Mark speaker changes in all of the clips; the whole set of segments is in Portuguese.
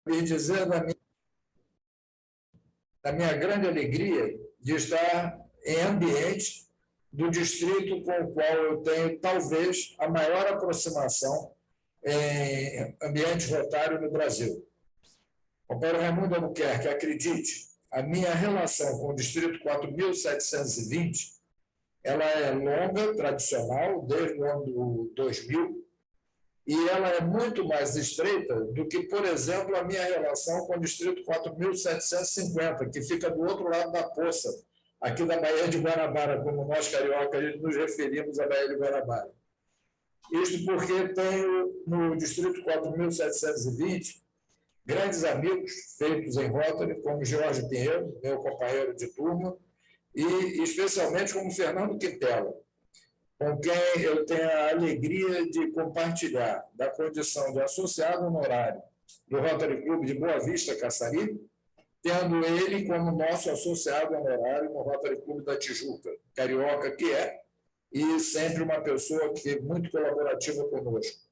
Speaker 1: lhe dizer da minha grande alegria de estar em ambiente do distrito com o qual eu tenho, talvez, a maior aproximação em ambiente rotário no Brasil. Companheiro Raimundo Albuquerque, acredite, a minha relação com o Distrito 4.720, ela é longa, tradicional, desde o ano 2000, e ela é muito mais estreita do que, por exemplo, a minha relação com o Distrito 4.750, que fica do outro lado da poça, aqui da Baía de Guanabara, como nós cariocas nos referimos à Baía de Guanabara. Isto porque tenho, no Distrito 4.720, grandes amigos feitos em Rotary, como Jorge Pinheiro, meu companheiro de turma, e especialmente como Fernando Quintela, com quem eu tenho a alegria de compartilhar da condição de associado honorário do Rotary Clube de Boa Vista, Caçari, tendo ele como nosso associado honorário no Rotary Clube da Tijuca, carioca que é, e sempre uma pessoa que é muito colaborativa conosco.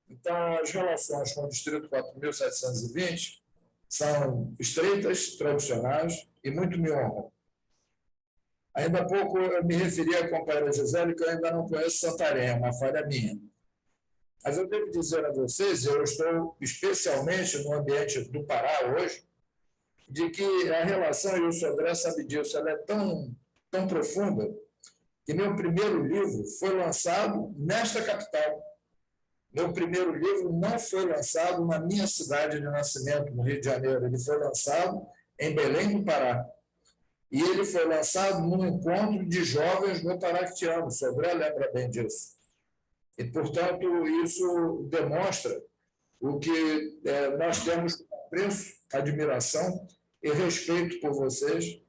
Speaker 1: Então, as relações com o Distrito 4.720 são estreitas, tradicionais e muito me honram. Ainda há pouco eu me referi à companheira Gisele, que eu ainda não conheço Santarém, é uma falha minha. Mas eu devo dizer a vocês, eu estou especialmente no ambiente do Pará hoje, de que a relação, e o Sodré sabe disso, ela é tão profunda, que meu primeiro livro foi lançado nesta capital. Meu primeiro livro não foi lançado na minha cidade de nascimento, no Rio de Janeiro. Ele foi lançado em Belém do Pará. E ele foi lançado num encontro de jovens rotaractianos. Sodré lembra bem disso. E, portanto, isso demonstra o que nós temos como apreço, admiração e respeito por vocês,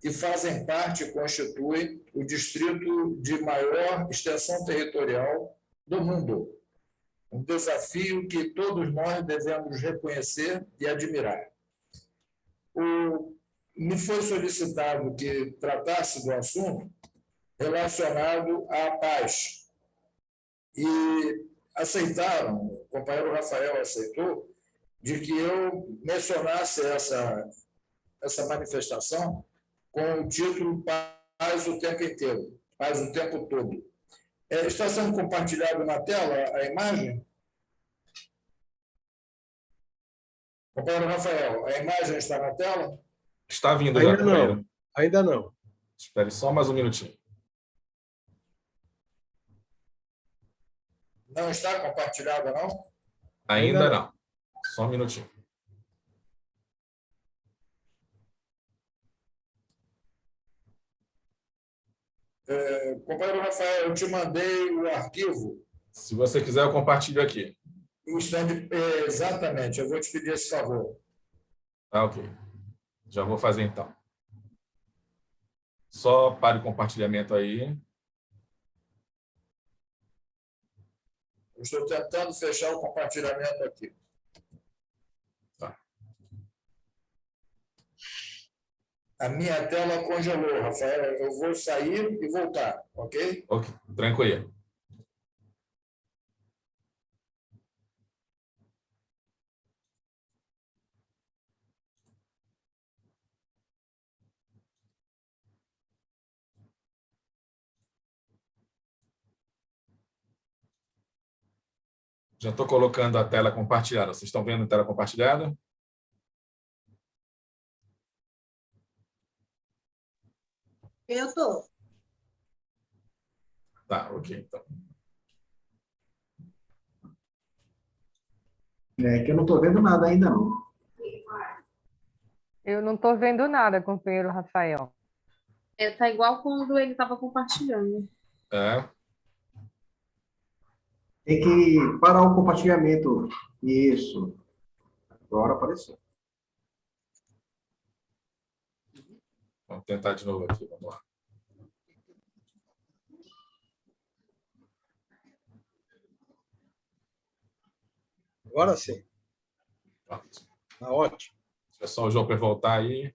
Speaker 1: que fazem parte e constituem o distrito de maior extensão territorial do mundo. Um desafio que todos nós devemos reconhecer e admirar. Me foi solicitado que tratasse do assunto relacionado à paz. E aceitaram, o companheiro Rafael aceitou, de que eu mencionasse essa manifestação com o título Paz o Tempo Inteiro, Paz o Tempo Todo. Está sendo compartilhado na tela a imagem? Companheiro Rafael, a imagem está na tela?
Speaker 2: Está vindo
Speaker 3: ainda
Speaker 2: já, companheiro.
Speaker 3: Não, ainda não.
Speaker 2: Espere só mais um minutinho.
Speaker 1: Não está compartilhada, não?
Speaker 2: Ainda não. Só um minutinho.
Speaker 1: Companheiro Rafael, eu te mandei o arquivo.
Speaker 2: Se você quiser, eu compartilho aqui.
Speaker 1: Exatamente, eu vou te pedir esse favor.
Speaker 2: Tá, ok. Já vou fazer, então. Só pare o compartilhamento aí.
Speaker 1: Eu estou tentando fechar o compartilhamento aqui.
Speaker 2: Tá.
Speaker 1: A minha tela congelou, Rafael. Eu vou sair e voltar, ok?
Speaker 2: Ok, tranquilo. Já estou colocando a tela compartilhada. Vocês estão vendo a tela compartilhada?
Speaker 4: Eu estou.
Speaker 2: Tá, ok, então.
Speaker 5: É que eu não estou vendo nada ainda, não.
Speaker 6: Eu não estou vendo nada, companheiro Rafael.
Speaker 4: Tá igual quando ele estava compartilhando.
Speaker 2: É.
Speaker 5: Tem que parar o compartilhamento. Isso. Agora apareceu.
Speaker 2: Vamos tentar de novo aqui. Vamos lá.
Speaker 3: Agora sim.
Speaker 2: Pronto.
Speaker 3: Tá ótimo.
Speaker 2: É só o João para voltar aí.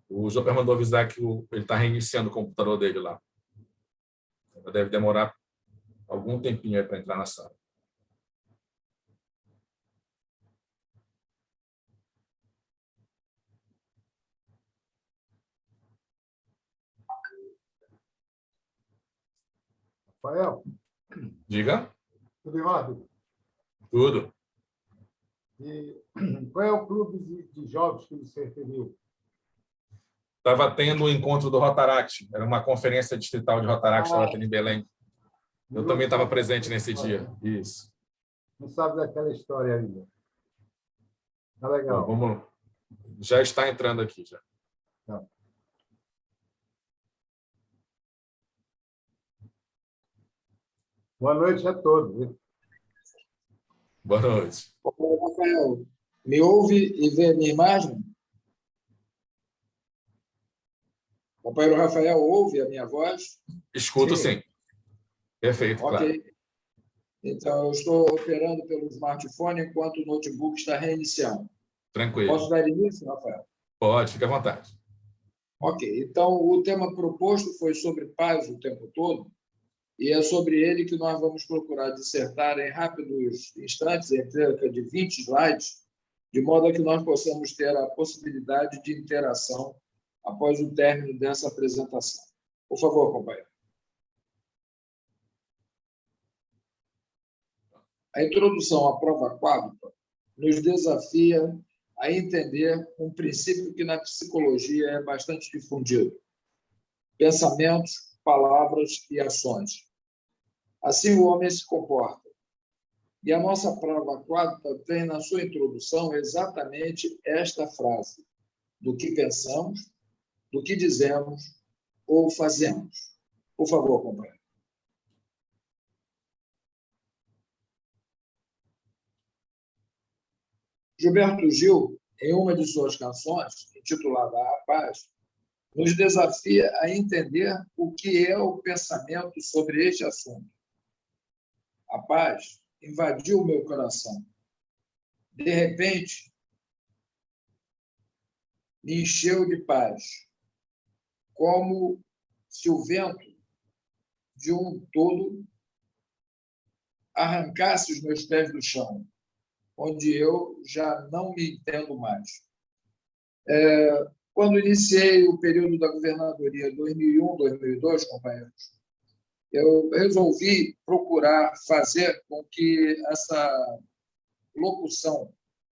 Speaker 2: O Joper mandou avisar que ele está reiniciando o computador dele lá. Deve demorar algum tempinho aí para entrar na sala.
Speaker 7: Rafael,
Speaker 2: Diga.
Speaker 7: tudo em ordem?
Speaker 2: Tudo.
Speaker 7: E qual é o clube de jogos que você referiu?
Speaker 2: Estava tendo o encontro do Rotaract. Era uma conferência distrital de Rotaract, estava tendo em Belém. Eu também estava presente nesse dia. Isso.
Speaker 7: Não sabe daquela história ainda. Tá
Speaker 2: Bom,
Speaker 7: legal.
Speaker 2: vamos. Já está entrando aqui já.
Speaker 7: Tá. Boa noite a todos. Viu?
Speaker 2: Boa noite.
Speaker 1: Rafael, me ouve e vê a minha imagem? O companheiro Rafael ouve a minha voz?
Speaker 2: Escuto sim. Perfeito, claro.
Speaker 1: Ok. Então, eu estou operando pelo smartphone enquanto o notebook está reiniciando.
Speaker 2: Tranquilo.
Speaker 1: Posso dar início, Rafael?
Speaker 2: Pode, fique à vontade.
Speaker 1: Ok. Então, o tema proposto foi sobre paz o tempo todo, e é sobre ele que nós vamos procurar dissertar em rápidos instantes, em cerca de 20 slides, de modo a que nós possamos ter a possibilidade de interação após o término dessa apresentação. Por favor, companheiro. A introdução à prova quádrupla nos desafia a entender um princípio que na psicologia é bastante difundido: pensamentos, palavras e ações. Assim o homem se comporta. E a nossa prova quádrupla tem na sua introdução exatamente esta frase: do que pensamos, do que dizemos ou fazemos. Por favor, companheiro. Gilberto Gil, em uma de suas canções, intitulada A Paz, nos desafia a entender o que é o pensamento sobre este assunto. A paz invadiu o meu coração. De repente, me encheu de paz, como se o vento de um todo arrancasse os meus pés do chão, onde eu já não me entendo mais. Quando iniciei o período da governadoria 2001-2002, companheiros, eu resolvi procurar fazer com que essa locução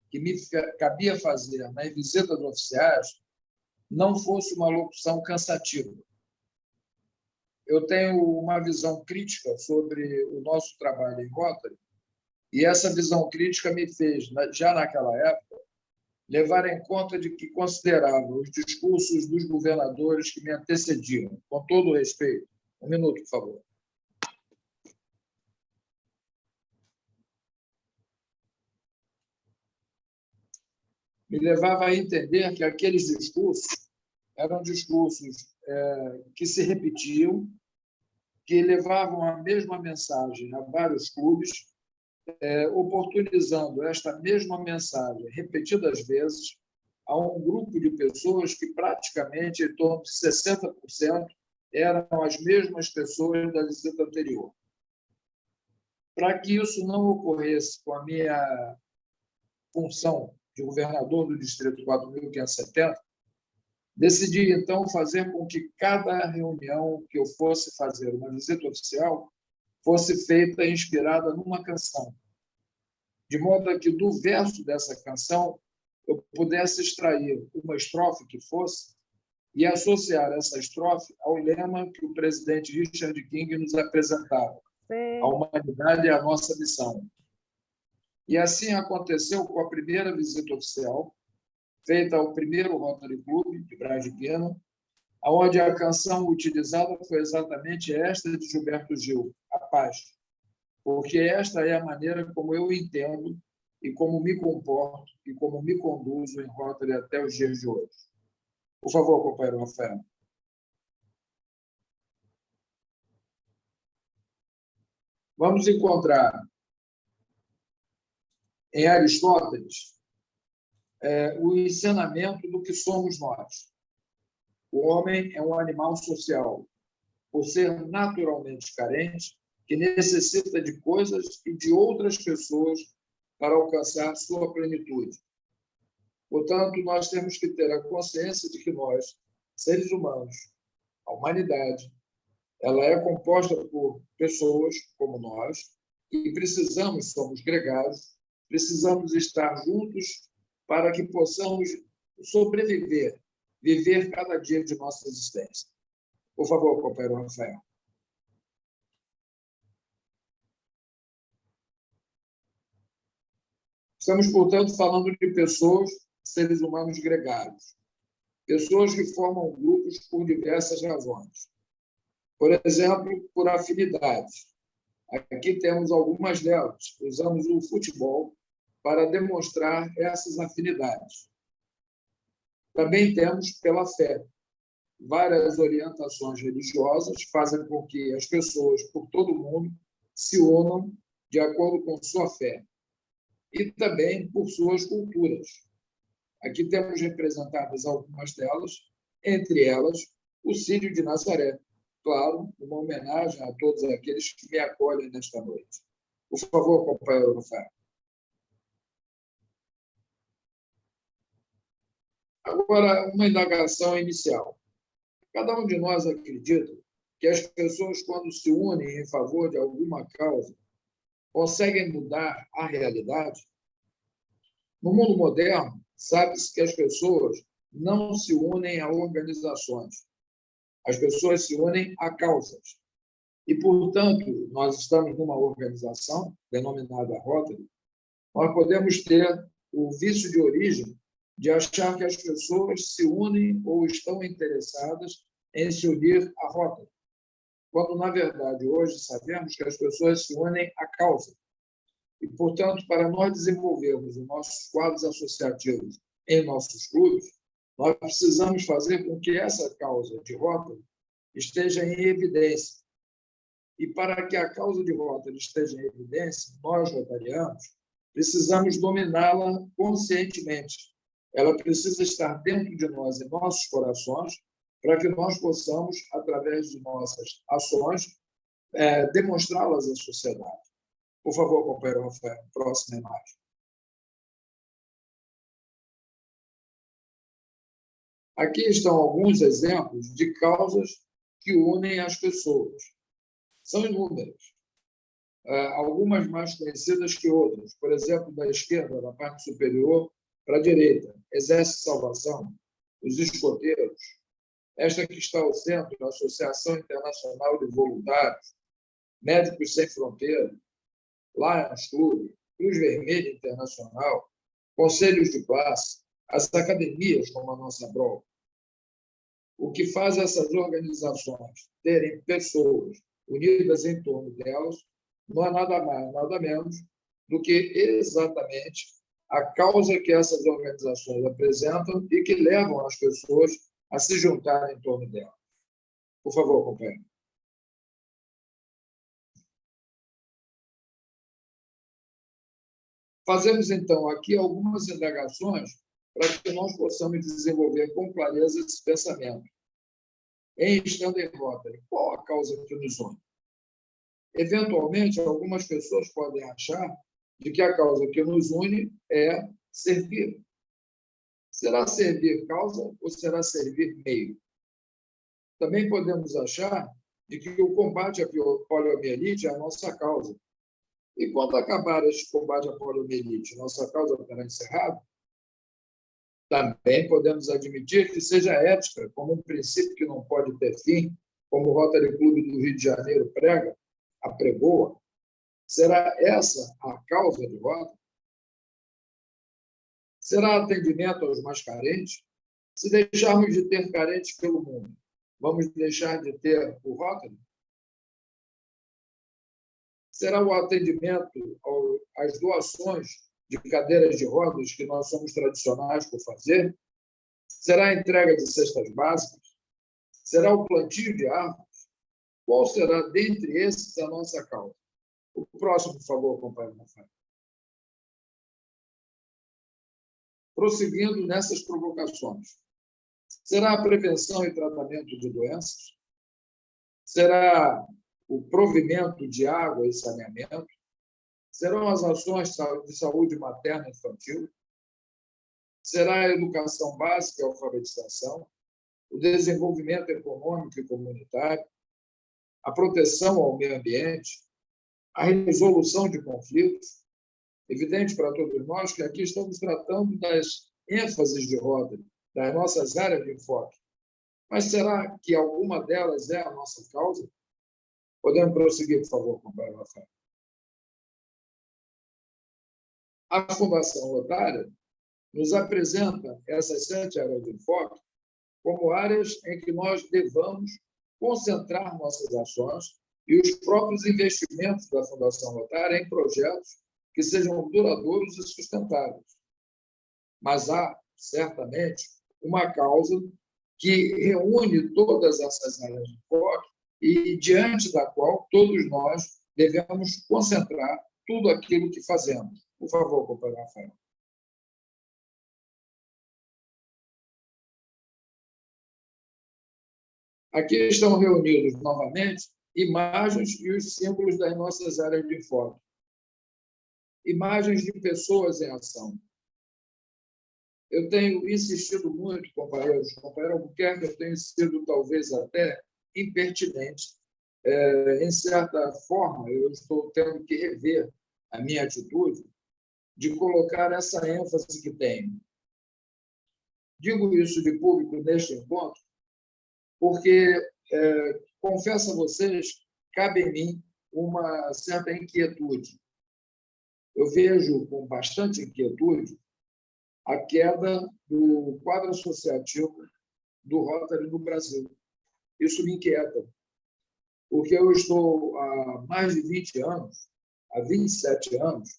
Speaker 1: que me cabia fazer nas visitas oficiais não fosse uma locução cansativa. Eu tenho uma visão crítica sobre o nosso trabalho em Rotary, e essa visão crítica me fez, já naquela época, levar em conta de que considerava os discursos dos governadores que me antecediam, com todo o respeito. Um minuto, por favor. Me levava a entender que aqueles discursos eram discursos que se repetiam, que levavam a mesma mensagem a vários clubes, oportunizando esta mesma mensagem repetidas vezes a um grupo de pessoas que praticamente em torno de 60% eram as mesmas pessoas da visita anterior. Para que isso não ocorresse com a minha função de governador do Distrito 4.570, decidi, então, fazer com que cada reunião que eu fosse fazer, uma visita oficial, fosse feita inspirada numa canção, de modo a que, do verso dessa canção, eu pudesse extrair uma estrofe que fosse e associar essa estrofe ao lema que o presidente Richard King nos apresentava: a humanidade é a nossa missão. E assim aconteceu com a primeira visita oficial, feita ao primeiro Rotary Club de Brasília, onde a canção utilizada foi exatamente esta de Gilberto Gil, A Paz, porque esta é a maneira como eu entendo e como me comporto e como me conduzo em Rotary até os dias de hoje. Por favor, companheiro Rafael. Vamos encontrar em Aristóteles o ensinamento do que somos nós. O homem é um animal social, por ser naturalmente carente, que necessita de coisas e de outras pessoas para alcançar sua plenitude. Portanto, nós temos que ter a consciência de que nós, seres humanos, a humanidade, ela é composta por pessoas como nós e precisamos, somos gregários, precisamos estar juntos para que possamos sobreviver, viver cada dia de nossa existência. Por favor, companheiro Rafael. Estamos, portanto, falando de pessoas, seres humanos gregários, pessoas que formam grupos por diversas razões. Por exemplo, por afinidades. Aqui temos algumas delas. Usamos o futebol para demonstrar essas afinidades. Também temos pela fé. Várias orientações religiosas fazem com que as pessoas por todo o mundo se unam de acordo com sua fé. E também por suas culturas. Aqui temos representadas algumas delas, entre elas o Círio de Nazaré. Claro, uma homenagem a todos aqueles que me acolhem nesta noite. Por favor, companheiro Rafael. Agora, uma indagação inicial. Cada um de nós acredita que as pessoas, quando se unem em favor de alguma causa, conseguem mudar a realidade? No mundo moderno, sabe-se que as pessoas não se unem a organizações. As pessoas se unem a causas. E, portanto, nós estamos numa organização denominada Rotary. Nós podemos ter o vício de origem de achar que as pessoas se unem ou estão interessadas em se unir à Rotary, quando, na verdade, hoje sabemos que as pessoas se unem à causa. E, portanto, para nós desenvolvermos os nossos quadros associativos em nossos clubes, nós precisamos fazer com que essa causa de Rotary esteja em evidência. E para que a causa de Rotary esteja em evidência, nós, rotarianos, precisamos dominá-la conscientemente. Ela precisa estar dentro de nós e nossos corações para que nós possamos, através de nossas ações, demonstrá-las à sociedade. Por favor, companheiro Rafael, próxima imagem. Aqui estão alguns exemplos de causas que unem as pessoas. São inúmeras. Algumas mais conhecidas que outras. Por exemplo, da esquerda, da parte superior, para a direita. Exército de Salvação, os escoteiros. Esta que está ao centro, a Associação Internacional de Voluntários, Médicos Sem Fronteira, Lions Club, Cruz Vermelha Internacional, conselhos de classe, as academias como a nossa BROL. O que faz essas organizações terem pessoas unidas em torno delas não é nada mais, nada menos do que exatamente a causa que essas organizações apresentam e que levam as pessoas a se juntarem em torno delas. Por favor, companheiro. Fazemos, então, aqui algumas indagações para que nós possamos desenvolver com clareza esse pensamento. Em estando em Rotary, qual a causa que nos une? Eventualmente, algumas pessoas podem achar de que a causa que nos une é servir. Será servir causa ou será servir meio? Também podemos achar de que o combate à poliomielite é a nossa causa. E quando acabar este combate à poliomielite, nossa causa terá encerrado? Também podemos admitir que seja ética, como um princípio que não pode ter fim, como o Rotary Clube do Rio de Janeiro prega, apregoa. Será essa a causa de Rotary? Será atendimento aos mais carentes? Se deixarmos de ter carentes pelo mundo, vamos deixar de ter o Rotary? Será o atendimento às doações de cadeiras de rodas que nós somos tradicionais por fazer? Será a entrega de cestas básicas? Será o plantio de árvores? Qual será, dentre esses, a nossa causa? O próximo, por favor, companheiro Rafael. Prosseguindo nessas provocações. Será a prevenção e tratamento de doenças? Será o provimento de água e saneamento? Serão as ações de saúde materna e infantil? Será a educação básica e a alfabetização? O desenvolvimento econômico e comunitário? A proteção ao meio ambiente? A resolução de conflitos? Evidente para todos nós que aqui estamos tratando das ênfases de Rotary, das nossas áreas de enfoque. Mas será que alguma delas é a nossa causa? Podemos prosseguir, por favor, companheiro Rafael. A Fundação Rotária nos apresenta essas 7 áreas de enfoque como áreas em que nós devamos concentrar nossas ações e os próprios investimentos da Fundação Rotária em projetos que sejam duradouros e sustentáveis. Mas há, certamente, uma causa que reúne todas essas áreas de enfoque e diante da qual todos nós devemos concentrar tudo aquilo que fazemos. Por favor, companheiro Rafael. Aqui estão reunidos novamente imagens e os símbolos das nossas áreas de enfoque. Imagens de pessoas em ação. Eu tenho insistido muito, companheiros, companheiro Albuquerque, eu tenho sido talvez até impertinente. Em certa forma, eu estou tendo que rever a minha atitude de colocar essa ênfase que tenho. Digo isso de público neste encontro porque, confesso a vocês, cabe em mim uma certa inquietude. Eu vejo com bastante inquietude a queda do quadro associativo do Rotary no Brasil. Isso me inquieta, porque eu estou há mais de 20 anos, há 27 anos,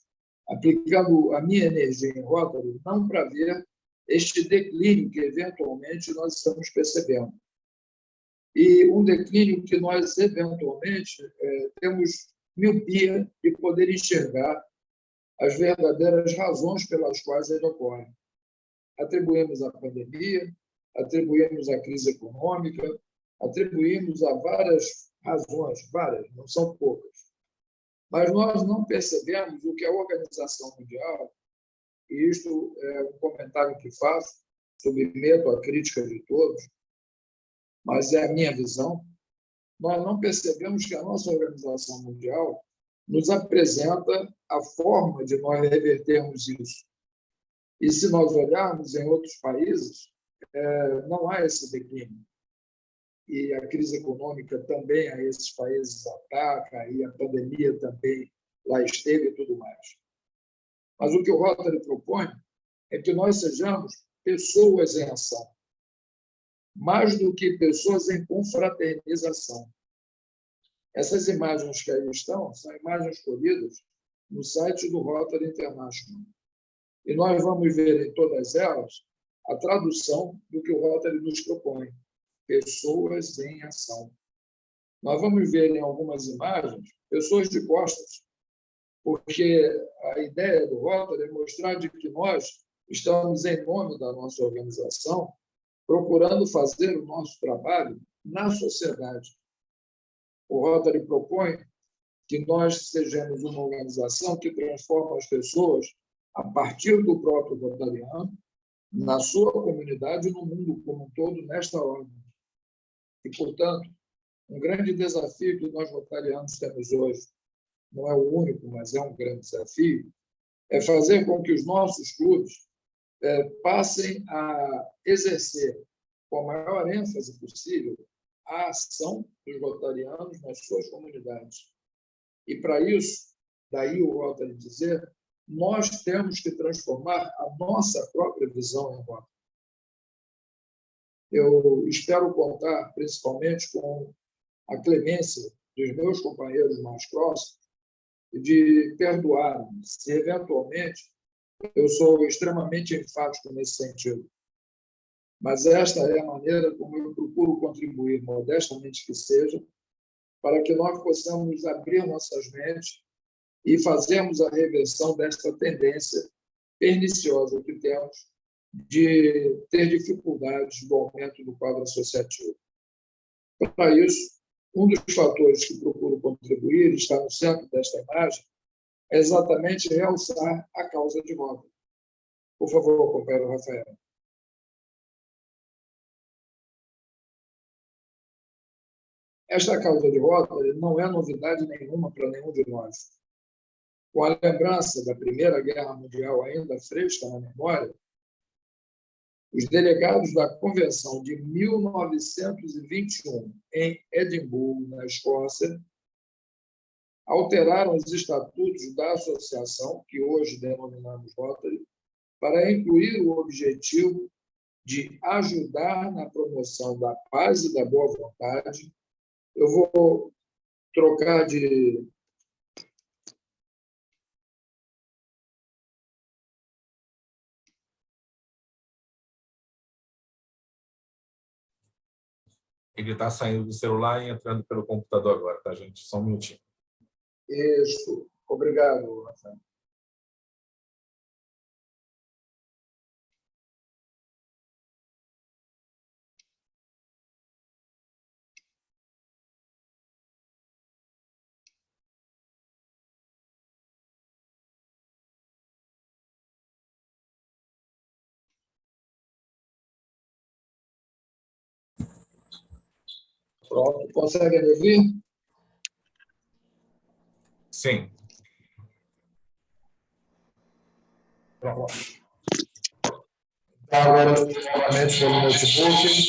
Speaker 1: aplicando a minha energia em Rotary, não para ver este declínio que, eventualmente, nós estamos percebendo. E um declínio que nós, eventualmente, temos miopia de poder enxergar as verdadeiras razões pelas quais ele ocorre. Atribuímos à pandemia, atribuímos à crise econômica, atribuímos a várias razões, várias, não são poucas. Mas nós não percebemos o que a Organização Mundial, e isto é um comentário que faço, submeto à crítica de todos, mas é a minha visão, nós não percebemos que a nossa Organização Mundial nos apresenta a forma de nós revertermos isso. E se nós olharmos em outros países, não há esse declínio. E a crise econômica também a esses países ataca, e a pandemia também lá esteve e tudo mais. Mas o que o Rotary propõe é que nós sejamos pessoas em ação, mais do que pessoas em confraternização. Essas imagens que aí estão são imagens colhidas no site do Rotary International. E nós vamos ver em todas elas a tradução do que o Rotary nos propõe. Pessoas em ação. Nós vamos ver em algumas imagens pessoas de costas, porque a ideia do Rotary é mostrar de que nós estamos, em nome da nossa organização, procurando fazer o nosso trabalho na sociedade. O Rotary propõe que nós sejamos uma organização que transforma as pessoas a partir do próprio rotariano, na sua comunidade e no mundo como um todo, nesta ordem. E, portanto, um grande desafio que nós rotarianos temos hoje, não é o único, mas é um grande desafio, é fazer com que os nossos clubes passem a exercer com a maior ênfase possível a ação dos rotarianos nas suas comunidades. E, para isso, daí o Rotary dizer, nós temos que transformar a nossa própria visão em Rotary. Eu espero contar, principalmente, com a clemência dos meus companheiros mais próximos de perdoar-me se, eventualmente, eu sou extremamente enfático nesse sentido. Mas esta é a maneira como eu procuro contribuir, modestamente que seja, para que nós possamos abrir nossas mentes e fazermos a reversão desta tendência perniciosa que temos de ter dificuldades do aumento do quadro associativo. Para isso, um dos fatores que procuro contribuir, está no centro desta imagem, é exatamente realçar a causa de Rotary. Por favor, companheiro Rafael. Esta causa de Rotary não é novidade nenhuma para nenhum de nós. Com a lembrança da Primeira Guerra Mundial ainda fresca na memória, os delegados da Convenção de 1921, em Edimburgo, na Escócia, alteraram os estatutos da associação, que hoje denominamos Rotary, para incluir o objetivo de ajudar na promoção da paz e da boa vontade. Eu vou trocar de...
Speaker 2: Ele está saindo do celular e entrando pelo computador agora, tá, gente? Só um minutinho.
Speaker 1: Isso. Obrigado, Rafael. Pronto. Consegue me ouvir?
Speaker 2: Sim.
Speaker 1: Pronto. Então, agora, novamente, pelo notebook.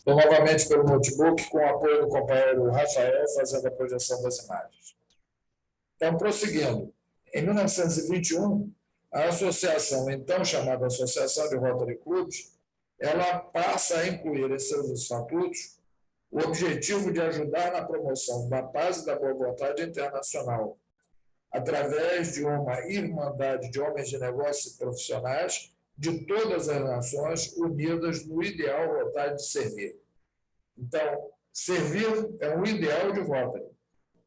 Speaker 1: Então, novamente, pelo notebook, com o apoio do companheiro Rafael, fazendo a projeção das imagens. Então, prosseguindo. Em 1921, a associação, então chamada Associação de Rotary Clubs, ela passa a incluir em seus estatutos o objetivo de ajudar na promoção da paz e da boa vontade internacional, através de uma irmandade de homens de negócio e profissionais de todas as nações unidas no ideal Rotary de servir. Então, servir é um ideal de Rotary.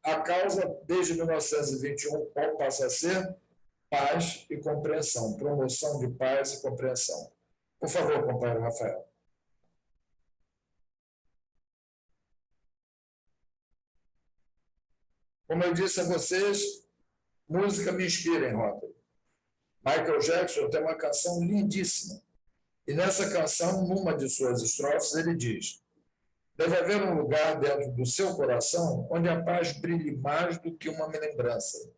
Speaker 1: A causa, desde 1921, qual passa a ser? Paz e compreensão, promoção de paz e compreensão. Por favor, companheiro Rafael. Como eu disse a vocês, música me inspira em Rotary. Michael Jackson tem uma canção lindíssima. E nessa canção, numa de suas estrofes, ele diz: deve haver um lugar dentro do seu coração onde a paz brilhe mais do que uma lembrança.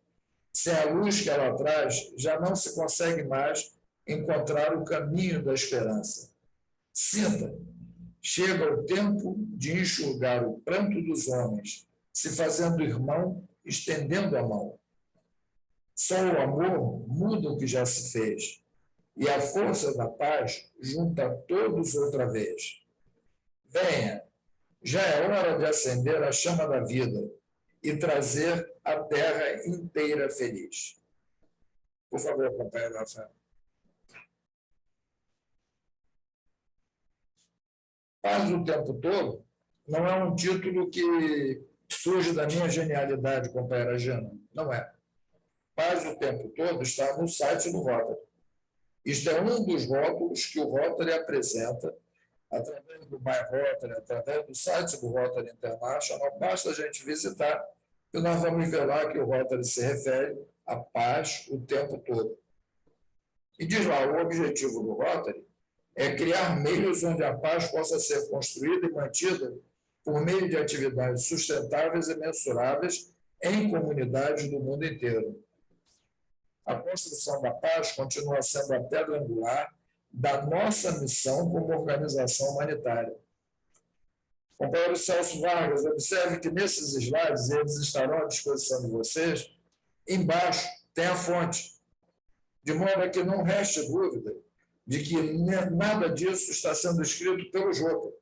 Speaker 1: Sem a luz que ela traz, já não se consegue mais encontrar o caminho da esperança. Sinta, chega o tempo de enxugar o pranto dos homens, se fazendo irmão, estendendo a mão. Só o amor muda o que já se fez, e a força da paz junta todos outra vez. Venha, já é hora de acender a chama da vida e trazer a terra inteira feliz. Por favor, companheiro Rafael. Paz o tempo todo não é um título que surge da minha genialidade, companheira Jana. Não é. Paz o tempo todo está no site do Rotary. Isto é um dos rótulos que o Rotary apresenta através do My Rotary, através do site do Rotary International. Basta a gente visitar e nós vamos ver lá que o Rotary se refere à paz o tempo todo. E diz lá, o objetivo do Rotary é criar meios onde a paz possa ser construída e mantida por meio de atividades sustentáveis e mensuráveis em comunidades do mundo inteiro. A construção da paz continua sendo a pedra angular da nossa missão como organização humanitária. Companheiro Celso Vargas, observe que nesses slides, eles estarão à disposição de vocês, embaixo tem a fonte, de modo que não reste dúvida de que nada disso está sendo escrito pelo Júpiter.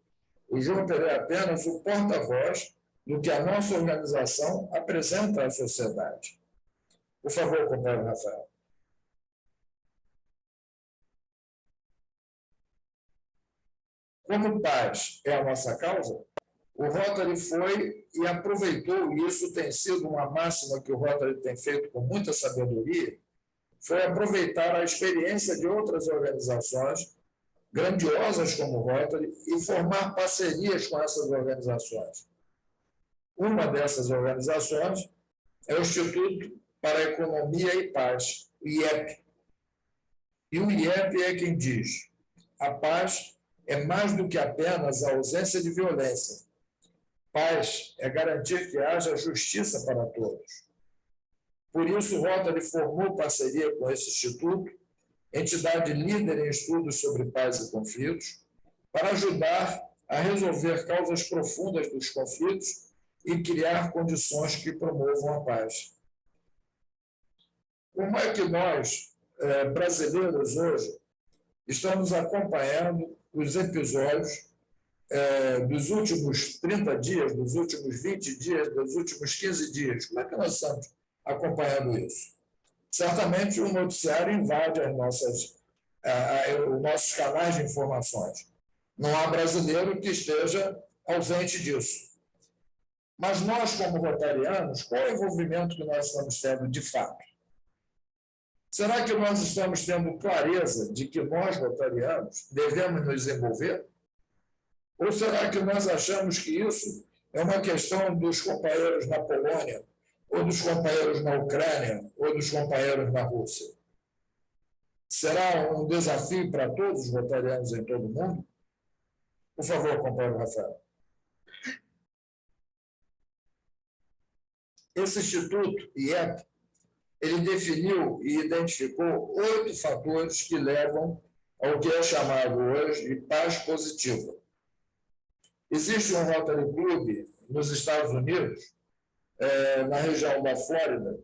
Speaker 1: O Júpiter é apenas o porta-voz do que a nossa organização apresenta à sociedade. Por favor, companheiro Rafael. Como paz é a nossa causa, o Rotary foi e aproveitou, e isso tem sido uma máxima que o Rotary tem feito com muita sabedoria, foi aproveitar a experiência de outras organizações, grandiosas como o Rotary, e formar parcerias com essas organizações. Uma dessas organizações é o Instituto para a Economia e Paz, o IEP. E o IEP é quem diz: a paz é mais do que apenas a ausência de violência. Paz é garantir que haja justiça para todos. Por isso, o Rotary formou parceria com esse instituto, entidade líder em estudos sobre paz e conflitos, para ajudar a resolver causas profundas dos conflitos e criar condições que promovam a paz. Como é que nós, brasileiros, hoje, estamos acompanhando os episódios dos últimos 30 dias, dos últimos 20 dias, dos últimos 15 dias? Como é que nós estamos acompanhando isso? Certamente o noticiário invade os nossos canais de informações. Não há brasileiro que esteja ausente disso. Mas nós, como rotarianos, qual é o envolvimento que nós estamos tendo de fato? Será que nós estamos tendo clareza de que nós, rotarianos, devemos nos envolver? Ou será que nós achamos que isso é uma questão dos companheiros na Polônia, ou dos companheiros na Ucrânia, ou dos companheiros na Rússia? Será um desafio para todos os rotarianos em todo o mundo? Por favor, companheiro Rafael. Esse Instituto, IEP, ele definiu e identificou 8 fatores que levam ao que é chamado hoje de paz positiva. Existe um Rotary Club nos Estados Unidos, na região da Flórida,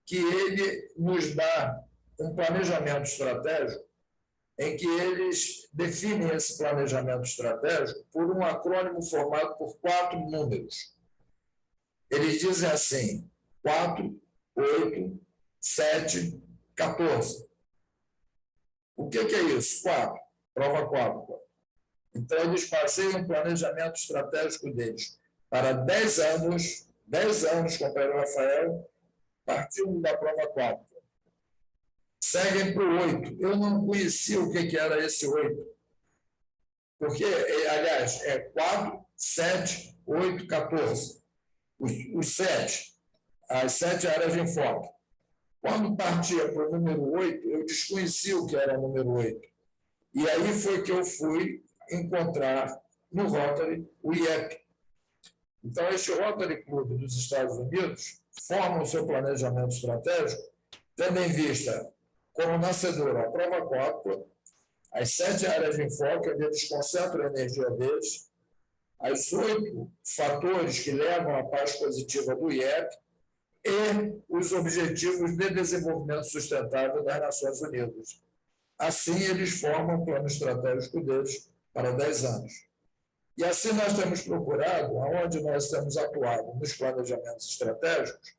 Speaker 1: que ele nos dá um planejamento estratégico em que eles definem esse planejamento estratégico por um acrônimo formado por 4 números. Eles dizem assim: 4, 8, 7, 14. O que é isso? 4. Prova 4. Então, eles baseiam o planejamento estratégico deles para 10 anos, companheiro Rafael, partindo da prova 4. Seguem para o 8. Eu não conhecia o que era esse 8. Porque, aliás, é 4, 7, 8, 14. Os 7, as 7 áreas de enfoque. Quando partia para o número 8, eu desconhecia o que era o número 8. E aí foi que eu fui encontrar no Rotary o IEP. Então, este Rotary Club dos Estados Unidos forma o seu planejamento estratégico, tendo em vista como nascedora a prova 4, as 7 áreas de enfoque, onde eles concentram a energia deles, as 8 fatores que levam à paz positiva do IEP e os Objetivos de Desenvolvimento Sustentável das Nações Unidas. Assim, eles formam o plano estratégico deles para 10 anos. E assim nós temos procurado, aonde nós temos atuado nos planejamentos estratégicos,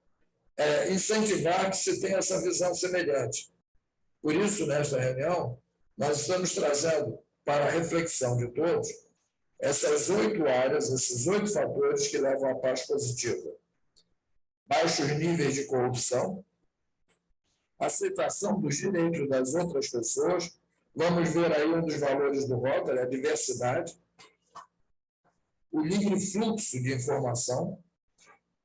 Speaker 1: incentivar que se tenha essa visão semelhante. Por isso, nesta reunião, nós estamos trazendo para a reflexão de todos essas 8 áreas, esses 8 fatores que levam à paz positiva. Baixos níveis de corrupção, aceitação dos direitos das outras pessoas. Vamos ver aí um dos valores do Rotary, a diversidade, o livre fluxo de informação,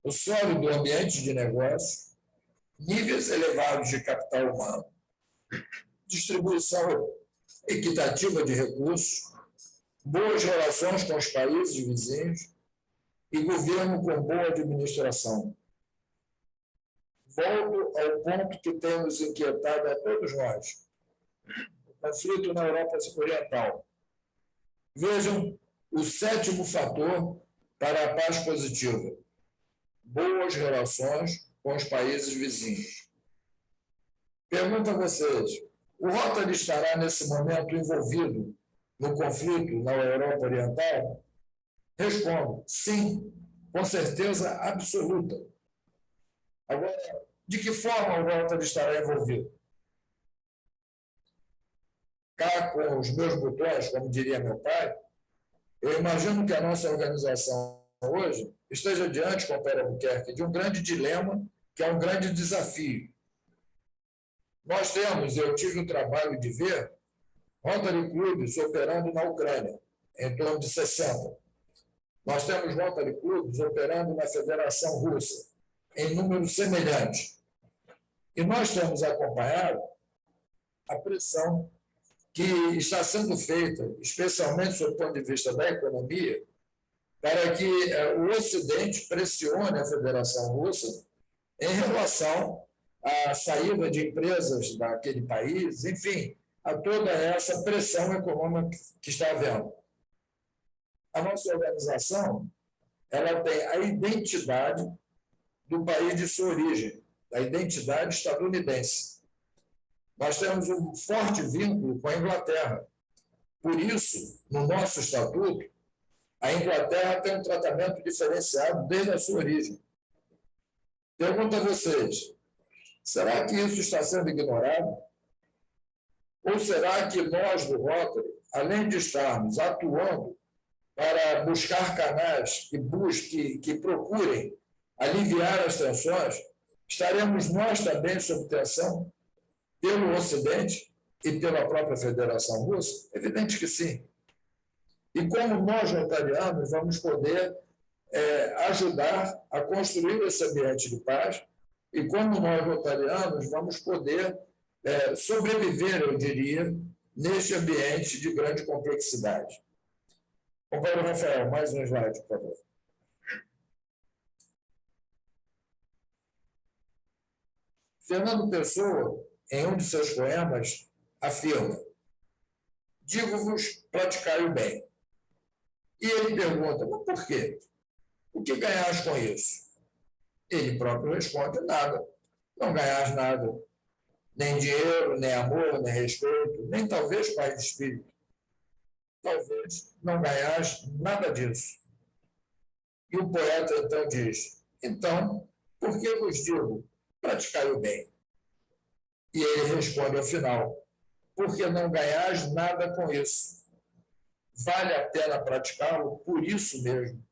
Speaker 1: o sólido ambiente de negócio, níveis elevados de capital humano, distribuição equitativa de recursos, boas relações com os países vizinhos e governo com boa administração. Volto ao ponto que tem nos inquietado a todos nós: o conflito na Europa Oriental. Vejam o 7º fator para a paz positiva: boas relações com os países vizinhos. Pergunto a vocês: o Rotary estará nesse momento envolvido no conflito na Europa Oriental? Respondo: sim, com certeza absoluta. Agora, de que forma o Rotary estará envolvido? Cá com os meus botões, como diria meu pai, eu imagino que a nossa organização hoje esteja diante, companheiro Albuquerque, de um grande dilema, que é um grande desafio. Nós temos, eu tive o trabalho de ver, Rotary Clubs operando na Ucrânia, em torno de 60. Nós temos Rotary Clubs operando na Federação Russa, em números semelhantes. E nós temos acompanhado a pressão que está sendo feita, especialmente sob o ponto de vista da economia, para que o Ocidente pressione a Federação Russa em relação à saída de empresas daquele país, enfim, a toda essa pressão econômica que está havendo. A nossa organização ela tem a identidade do país de sua origem, a identidade estadunidense. Nós temos um forte vínculo com a Inglaterra. Por isso, no nosso estatuto, a Inglaterra tem um tratamento diferenciado desde a sua origem. Pergunto a vocês, será que isso está sendo ignorado? Ou será que nós, do Rotary, além de estarmos atuando para buscar canais que procurem aliviar as tensões, estaremos nós também sob tensão pelo Ocidente e pela própria Federação Russa? Evidente que sim. E como nós, rotarianos, vamos poder ajudar a construir esse ambiente de paz e como nós, rotarianos, vamos poder sobreviver, eu diria, neste ambiente de grande complexidade. Companheiro Rafael, mais um slide, por favor. Fernando Pessoa, em um de seus poemas, afirma: digo-vos, praticai o bem. E ele pergunta, mas por quê? O que ganhas com isso? Ele próprio responde, nada. Não ganhas nada. Nem dinheiro, nem amor, nem respeito, nem talvez paz de espírito. Talvez não ganhas nada disso. E o poeta então diz, então, por que vos digo, praticai o bem? E ele responde ao final, porque não ganhas nada com isso. Vale a pena praticá-lo por isso mesmo.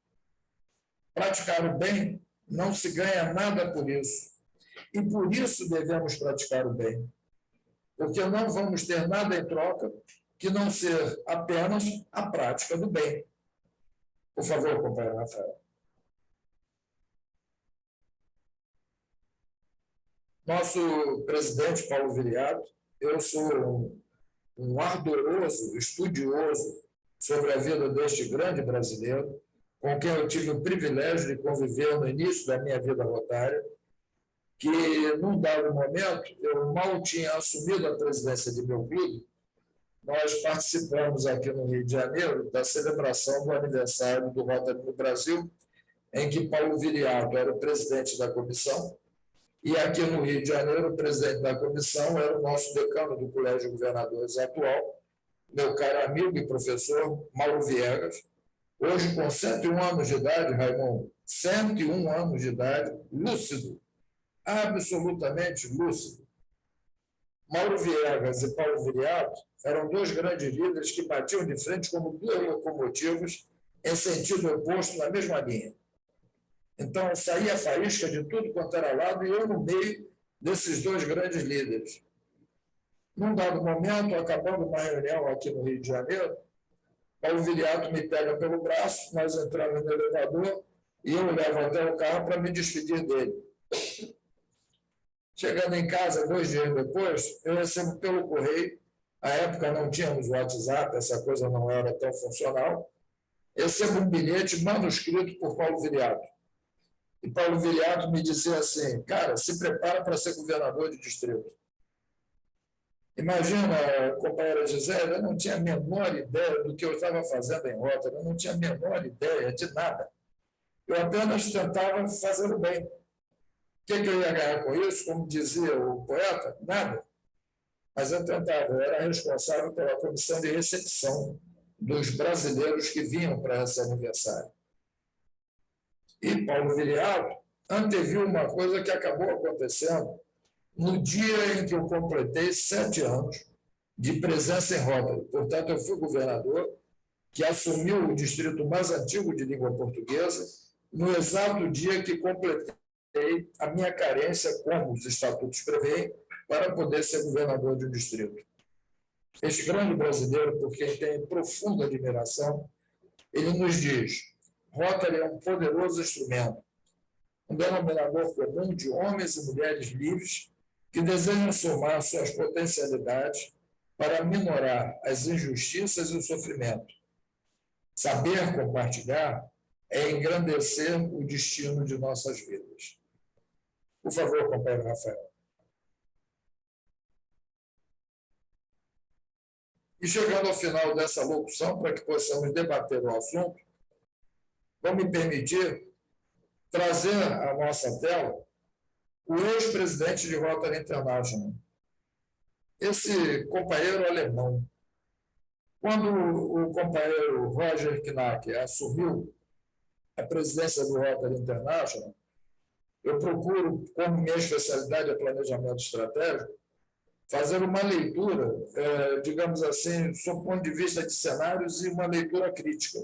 Speaker 1: Praticar o bem não se ganha nada por isso. E por isso devemos praticar o bem. Porque não vamos ter nada em troca que não ser apenas a prática do bem. Por favor, companheiro Rafael. Nosso presidente Paulo Viriato, eu sou um ardoroso estudioso sobre a vida deste grande brasileiro, com quem eu tive o privilégio de conviver no início da minha vida rotária, que, num dado momento, eu mal tinha assumido a presidência de meu clube, nós participamos aqui no Rio de Janeiro da celebração do aniversário do Rotary no Brasil, em que Paulo Viriato era o presidente da comissão, e aqui no Rio de Janeiro o presidente da comissão era o nosso decano do Colégio de Governadores atual, meu caro amigo e professor Mauro Viegas, hoje com 101 anos de idade, Raimundo, 101 anos de idade, lúcido, absolutamente lúcido. Mauro Viegas e Paulo Viriato eram dois grandes líderes que batiam de frente como duas locomotivas em sentido oposto na mesma linha. Então, saía faísca de tudo quanto era lado e eu no meio desses dois grandes líderes. Num dado momento, acabando uma reunião aqui no Rio de Janeiro, Paulo Viriato me pega pelo braço, nós entramos no elevador e eu o levo até o carro para me despedir dele. Chegando em casa, 2 dias depois, eu recebo pelo correio, à época não tínhamos WhatsApp, essa coisa não era tão funcional, recebo um bilhete manuscrito por Paulo Viriato. E Paulo Viriato me dizia assim, cara, se prepara para ser governador de distrito. Imagina, companheira Gisele, eu não tinha a menor ideia do que eu estava fazendo em Rotary, eu não tinha a menor ideia de nada. Eu apenas tentava fazer o bem. O que eu ia ganhar com isso? Como dizia o poeta, nada. Mas eu tentava, eu era responsável pela comissão de recepção dos brasileiros que vinham para esse aniversário. E Paulo Viriato anteviu uma coisa que acabou acontecendo no dia em que eu completei 7 anos de presença em Rotary. Portanto, eu fui governador que assumiu o distrito mais antigo de língua portuguesa no exato dia que completei a minha carência, como os estatutos prevêem, para poder ser governador de um distrito. Este grande brasileiro, por quem tenho profunda admiração, ele nos diz: Rotary é um poderoso instrumento, um denominador comum de homens e mulheres livres que desejam somar suas potencialidades para minorar as injustiças e o sofrimento. Saber compartilhar é engrandecer o destino de nossas vidas. Por favor, companheiro Rafael. E chegando ao final dessa locução, para que possamos debater o assunto, vou me permitir trazer à nossa tela o ex-presidente de Rotary International, esse companheiro alemão. Quando o companheiro Roger Knack assumiu a presidência do Rotary International, eu procuro, como minha especialidade é planejamento estratégico, fazer uma leitura, digamos assim, sob o ponto de vista de cenários e uma leitura crítica.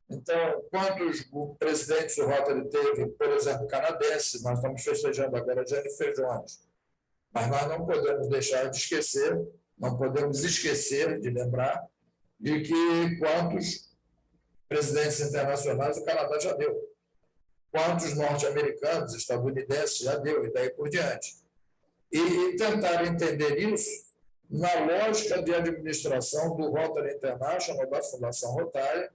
Speaker 1: Então, quantos presidentes do Rotary teve, por exemplo, canadense, nós estamos festejando agora a Jennifer Jones, mas nós não podemos deixar de esquecer, não podemos esquecer de lembrar de que quantos presidentes internacionais o Canadá já deu, quantos norte-americanos, estadunidenses já deu, e daí por diante. E tentar entender isso na lógica de administração do Rotary International, da Fundação Rotária,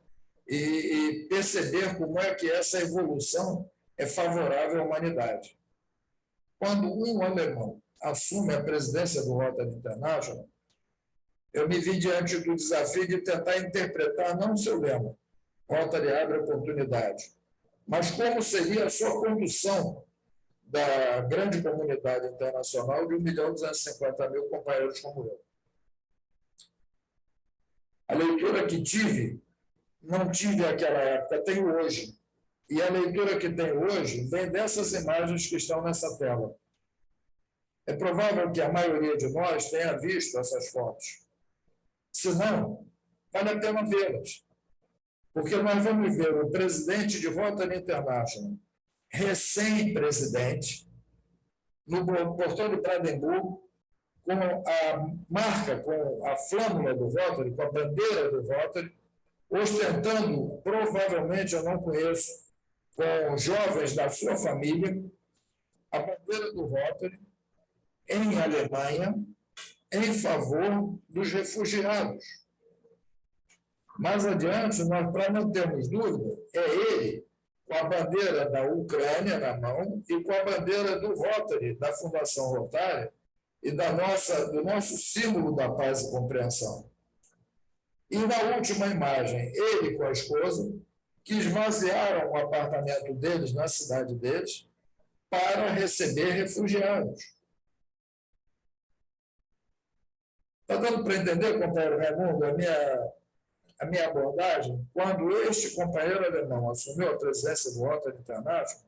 Speaker 1: e perceber como é que essa evolução é favorável à humanidade. Quando um alemão assume a presidência do Rotary International, eu me vi diante do desafio de tentar interpretar não o seu lema, Rotary abre oportunidade, mas como seria a sua condução da grande comunidade internacional de 1.250.000 companheiros como eu. A leitura que tive, não tive naquela época, tenho hoje. E a leitura que tenho hoje vem dessas imagens que estão nessa tela. É provável que a maioria de nós tenha visto essas fotos. Se não, vale a pena vê-las. Porque nós vamos ver o presidente de Rotary International, recém-presidente, no portão de Brandenburgo, com a marca, com a flâmula do Rotary, com a bandeira do Rotary, ostentando, provavelmente, eu não conheço, com jovens da sua família, a bandeira do Rotary, em Alemanha, em favor dos refugiados. Mais adiante, nós, para não termos dúvida, é ele, com a bandeira da Ucrânia na mão e com a bandeira do Rotary, da Fundação Rotária, e do nosso símbolo da paz e compreensão. E na última imagem, ele com a esposa, que esvaziaram o apartamento deles, na cidade deles, para receber refugiados. Está dando para entender, companheiro Raimundo, a minha abordagem? Quando este companheiro alemão assumiu a presidência do Rotary International,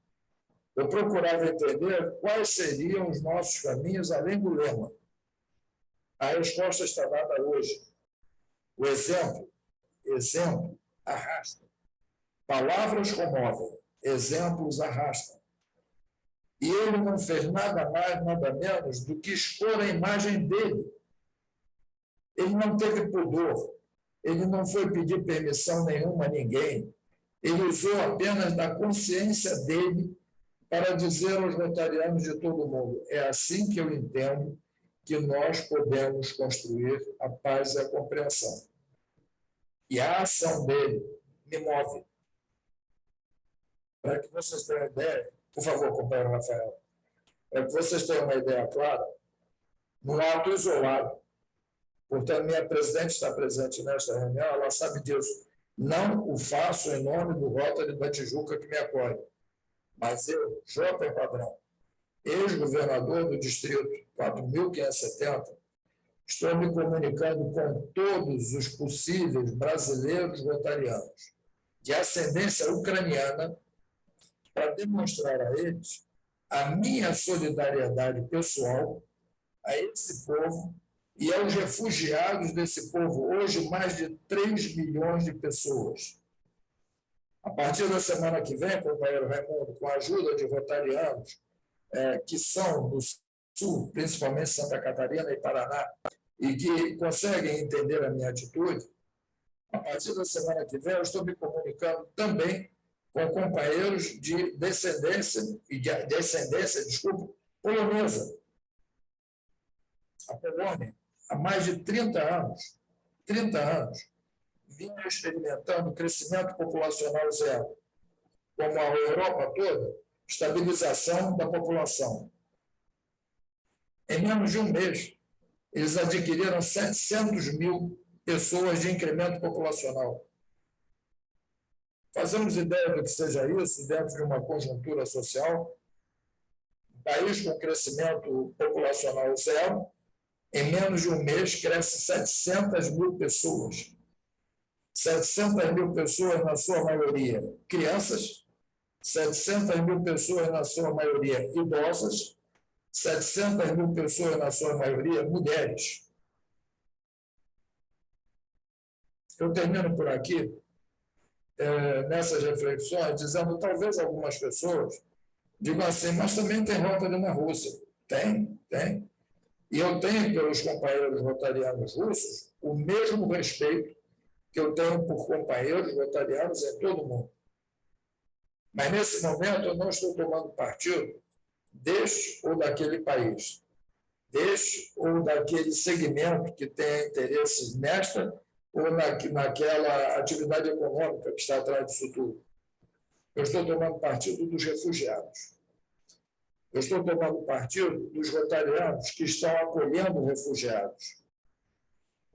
Speaker 1: eu procurava entender quais seriam os nossos caminhos além do lema. A resposta está dada hoje. O exemplo arrasta. Palavras comovem, exemplos arrastam. E ele não fez nada mais, nada menos do que expor a imagem dele. Ele não teve pudor, ele não foi pedir permissão nenhuma a ninguém, ele usou apenas da consciência dele para dizer aos rotarianos de todo o mundo: é assim que eu entendo que nós podemos construir a paz e a compreensão. E a ação dele me move. Para que vocês tenham ideia, por favor, companheiro Rafael, para que vocês tenham uma ideia clara, num ato isolado, portanto, minha presidente está presente nesta reunião, ela sabe disso. Não o faço em nome do Rotary da Tijuca que me acolhe, mas eu, J. Padrão, ex-governador do distrito 4.570, estou me comunicando com todos os possíveis brasileiros rotarianos de ascendência ucraniana para demonstrar a eles a minha solidariedade pessoal a esse povo e aos refugiados desse povo, hoje mais de 3 milhões de pessoas. A partir da semana que vem, companheiro Raimundo, com a ajuda de rotarianos que são do Sul, principalmente Santa Catarina e Paraná, e que conseguem entender a minha atitude, a partir da semana que vem eu estou me comunicando também com companheiros de descendência, polonesa. A Polônia, há mais de 30 anos, vinha experimentando crescimento populacional zero, como a Europa toda, estabilização da população. Em menos de um mês, eles adquiriram 700 mil pessoas de incremento populacional. Fazemos ideia do que seja isso dentro de uma conjuntura social? Um país com crescimento populacional zero, em menos de um mês, cresce 700 mil pessoas. 700 mil pessoas, na sua maioria, crianças, 700 mil pessoas, na sua maioria, idosas, 700 mil pessoas, na sua maioria, mulheres. Eu termino por aqui, nessas reflexões, dizendo talvez algumas pessoas digam assim, mas também tem Rotary na Rússia. Tem. E eu tenho pelos companheiros rotarianos russos o mesmo respeito que eu tenho por companheiros rotarianos em todo o mundo. Mas, nesse momento, eu não estou tomando partido deste ou daquele país, deste ou daquele segmento que tem interesses nesta ou naquela atividade econômica que está atrás disso tudo. Eu estou tomando partido dos refugiados. Eu estou tomando partido dos rotarianos que estão acolhendo refugiados.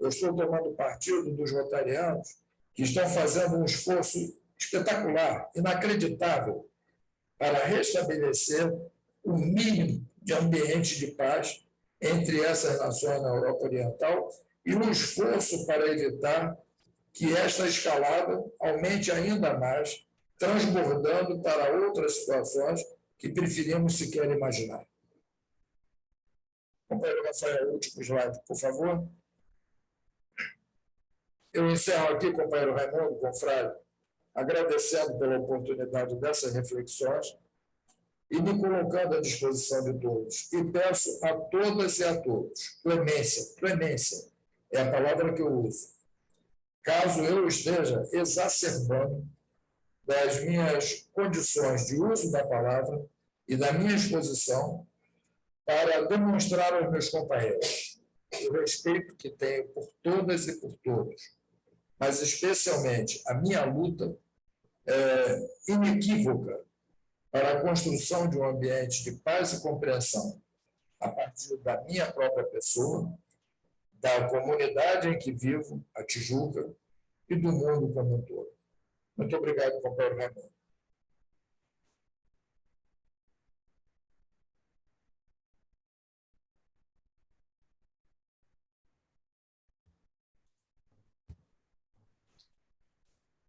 Speaker 1: Eu estou tomando partido dos rotarianos que estão fazendo um esforço espetacular, inacreditável, para restabelecer o mínimo de ambiente de paz entre essas nações na Europa Oriental e um esforço para evitar que esta escalada aumente ainda mais, transbordando para outras situações que preferimos sequer imaginar. Companheiro Rafael, último slide, por favor. Eu encerro aqui, companheiro Raimundo Confrade, agradecendo pela oportunidade dessas reflexões e me colocando à disposição de todos. E peço a todas e a todos, clemência é a palavra que eu uso. Caso eu esteja exacerbando das minhas condições de uso da palavra e da minha exposição para demonstrar aos meus companheiros o respeito que tenho por todas e por todos, mas especialmente a minha luta inequívoca para a construção de um ambiente de paz e compreensão a partir da minha própria pessoa, da comunidade em que vivo, a Tijuca, e do mundo como um todo. Muito obrigado, companheiro Raimundo.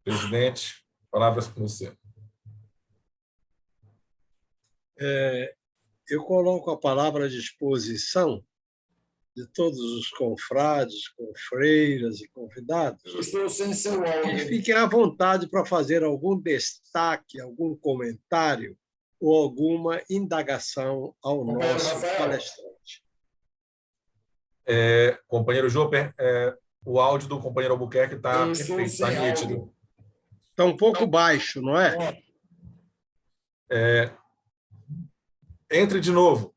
Speaker 2: Presidente, palavras para você.
Speaker 3: Eu coloco a palavra à disposição de todos os confrades, confreiras e convidados.
Speaker 1: Eu estou sem seu
Speaker 3: E
Speaker 1: áudio.
Speaker 3: fiquem à vontade para fazer algum destaque, algum comentário ou alguma indagação ao nosso palestrante.
Speaker 2: Companheiro Joper, o áudio do companheiro Albuquerque está
Speaker 1: Eu estou
Speaker 2: perfeito, está
Speaker 1: sem
Speaker 2: nítido.
Speaker 1: áudio.
Speaker 3: Está um pouco baixo, não é?
Speaker 2: Entre de novo.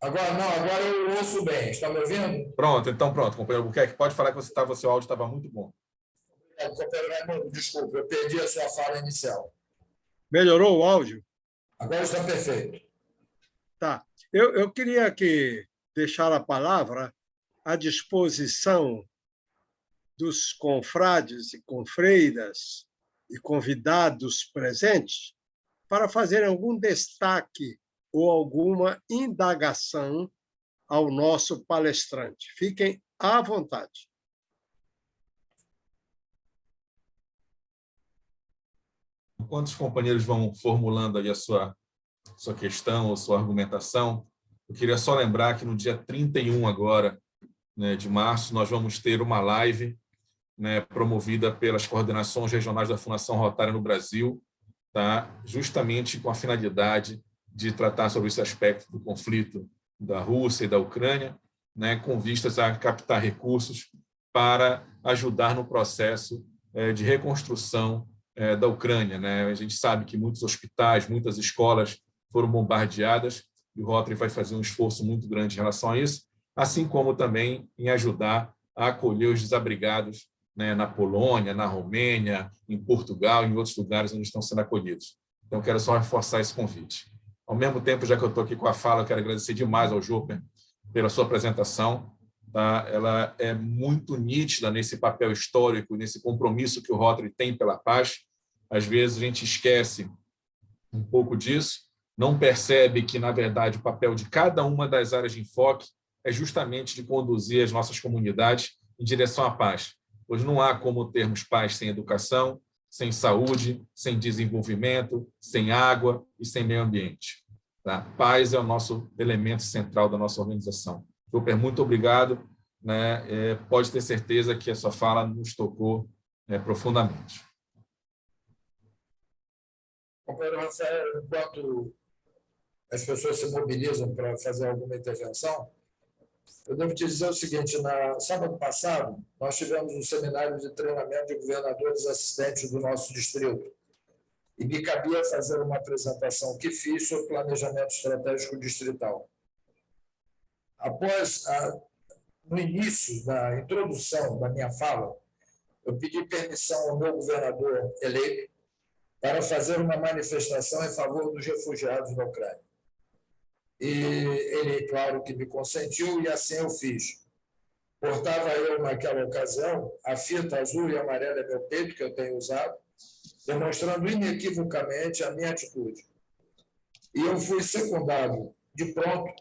Speaker 1: Agora eu ouço bem. Está me ouvindo?
Speaker 2: Pronto, companheiro Albuquerque, pode falar que seu áudio estava muito bom.
Speaker 1: Companheiro Raimundo, desculpa, eu perdi a sua fala inicial.
Speaker 3: Melhorou o áudio?
Speaker 1: Agora está perfeito.
Speaker 3: Tá. Eu queria aqui deixar a palavra à disposição dos confrades e confreiras e convidados presentes para fazer algum destaque ou alguma indagação ao nosso palestrante. Fiquem à vontade.
Speaker 2: Enquanto os companheiros vão formulando aí a sua questão ou sua argumentação, eu queria só lembrar que no dia 31 agora, né, de março, nós vamos ter uma live, né, promovida pelas coordenações regionais da Fundação Rotária no Brasil, tá? Justamente com a finalidade de tratar sobre esse aspecto do conflito da Rússia e da Ucrânia, né, com vistas a captar recursos para ajudar no processo de reconstrução da Ucrânia, né? A gente sabe que muitos hospitais, muitas escolas foram bombardeadas e o Rotary vai fazer um esforço muito grande em relação a isso, assim como também em ajudar a acolher os desabrigados, né, na Polônia, na Romênia, em Portugal, em outros lugares onde estão sendo acolhidos. Então, quero só reforçar esse convite. Ao mesmo tempo, já que eu estou aqui com a fala, eu quero agradecer demais ao Joper pela sua apresentação. Tá? Ela é muito nítida nesse papel histórico, nesse compromisso que o Rotary tem pela paz. Às vezes, a gente esquece um pouco disso, não percebe que, na verdade, o papel de cada uma das áreas de enfoque é justamente de conduzir as nossas comunidades em direção à paz. Pois não há como termos paz sem educação, sem saúde, sem desenvolvimento, sem água e sem meio ambiente. Tá? Paz é o nosso elemento central da nossa organização. Super, muito obrigado. Né? Pode ter certeza que a sua fala nos tocou profundamente.
Speaker 1: Companheiro Rafael, enquanto as pessoas se mobilizam para fazer alguma intervenção, eu devo te dizer o seguinte: na sábado passado, nós tivemos um seminário de treinamento de governadores assistentes do nosso distrito. E me cabia fazer uma apresentação que fiz sobre planejamento estratégico distrital. No início da introdução da minha fala, eu pedi permissão ao meu governador eleito para fazer uma manifestação em favor dos refugiados da Ucrânia. E ele, claro, que me consentiu, e assim eu fiz. Portava eu, naquela ocasião, a fita azul e amarela meu peito, que eu tenho usado, demonstrando inequivocamente a minha atitude. E eu fui secundado de pronto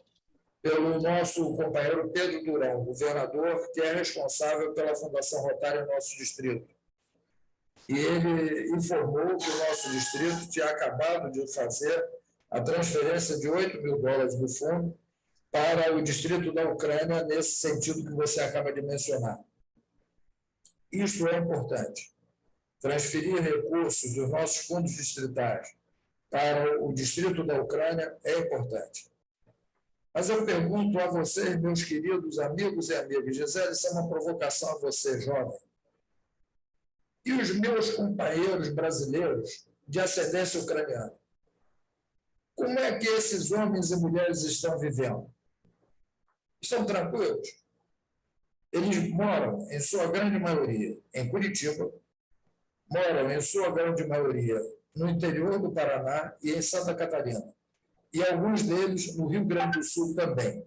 Speaker 1: pelo nosso companheiro Pedro Durão, governador, que é responsável pela Fundação Rotária no nosso distrito. E ele informou que o nosso distrito tinha acabado de fazer a transferência de $8 mil do fundo para o distrito da Ucrânia, nesse sentido que você acaba de mencionar. Isso é importante. Transferir recursos dos nossos fundos distritais para o distrito da Ucrânia é importante. Mas eu pergunto a vocês, meus queridos amigos e amigas, Gisele, isso é uma provocação a você, jovem. E os meus companheiros brasileiros de ascendência ucraniana? Como é que esses homens e mulheres estão vivendo? Estão tranquilos? Eles moram, em sua grande maioria, em Curitiba, moram, em sua grande maioria, no interior do Paraná e em Santa Catarina. E alguns deles no Rio Grande do Sul também.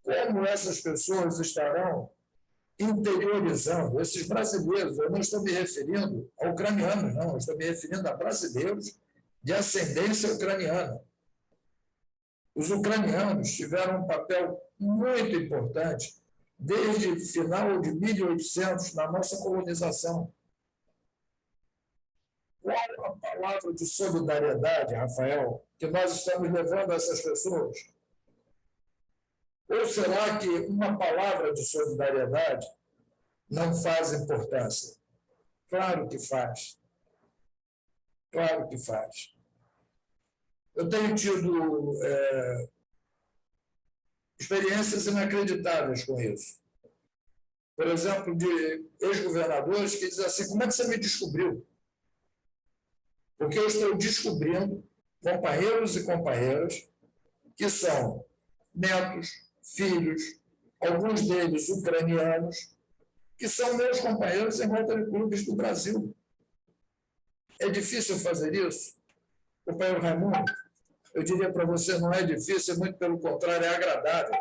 Speaker 1: Como essas pessoas estarão interiorizando, esses brasileiros, eu não estou me referindo a ucranianos, não, eu estou me referindo a brasileiros de ascendência ucraniana. Os ucranianos tiveram um papel muito importante desde o final de 1800 na nossa colonização. Qual a palavra de solidariedade, Rafael, que nós estamos levando a essas pessoas? Ou será que uma palavra de solidariedade não faz importância? Claro que faz. Claro que faz. Eu tenho tido experiências inacreditáveis com isso. Por exemplo, de ex-governadores que dizem assim: como é que você me descobriu? Porque eu estou descobrindo companheiros e companheiras que são netos, filhos, alguns deles ucranianos, que são meus companheiros em Rotary Clubes do Brasil. É difícil fazer isso? Companheiro Raimundo, eu diria para você, não é difícil, muito pelo contrário, é agradável.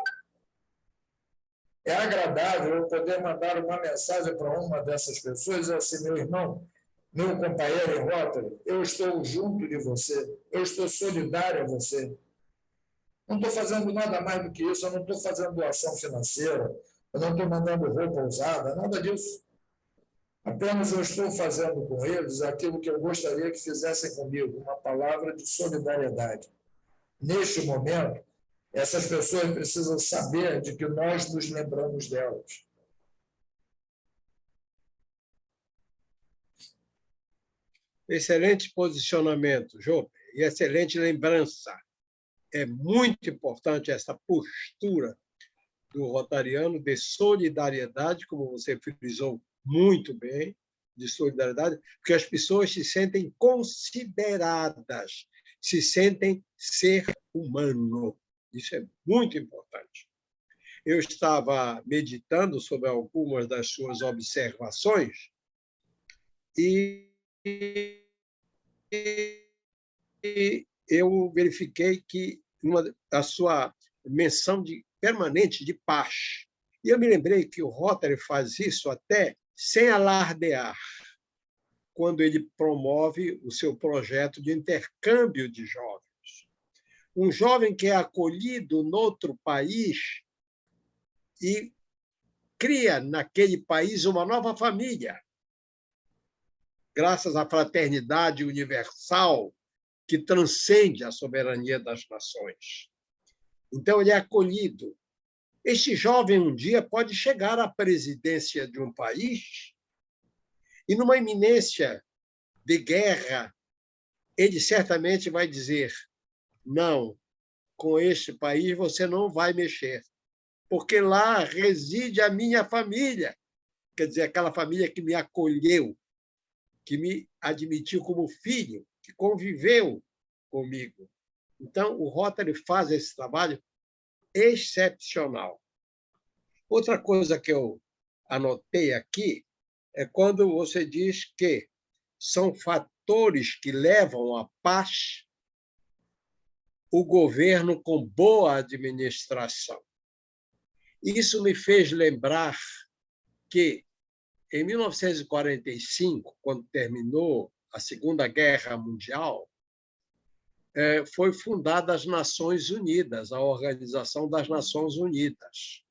Speaker 1: É agradável eu poder mandar uma mensagem para uma dessas pessoas e dizer assim: meu irmão, meu companheiro em Rotary, eu estou junto de você, eu estou solidário a você. Não estou fazendo nada mais do que isso, eu não estou fazendo doação financeira, eu não estou mandando roupa usada, nada disso. Apenas eu estou fazendo com eles aquilo que eu gostaria que fizessem comigo, uma palavra de solidariedade. Neste momento, essas pessoas precisam saber de que nós nos lembramos delas.
Speaker 3: Excelente posicionamento, Jope, e excelente lembrança. é muito importante essa postura do rotariano de solidariedade, como você frisou muito bem, de solidariedade, porque as pessoas se sentem consideradas, se sentem ser humano. Isso é muito importante. Eu estava meditando sobre algumas das suas observações e eu verifiquei que a sua menção permanente de paz. E eu me lembrei que o Rotary faz isso até sem alardear, quando ele promove o seu projeto de intercâmbio de jovens. Um jovem que é acolhido noutro país e cria naquele país uma nova família, graças à fraternidade universal que transcende a soberania das nações. Então, ele é acolhido. Este jovem, um dia, pode chegar à presidência de um país e, numa iminência de guerra, ele certamente vai dizer: não, com este país você não vai mexer, porque lá reside a minha família, quer dizer, aquela família que me acolheu, que me admitiu como filho, que conviveu comigo. Então, o Rotary faz esse trabalho excepcional. Outra coisa que eu anotei aqui é quando você diz que são fatores que levam à paz o governo com boa administração. Isso me fez lembrar que, em 1945, quando terminou a Segunda Guerra Mundial, foi fundada as Nações Unidas, a Organização das Nações Unidas.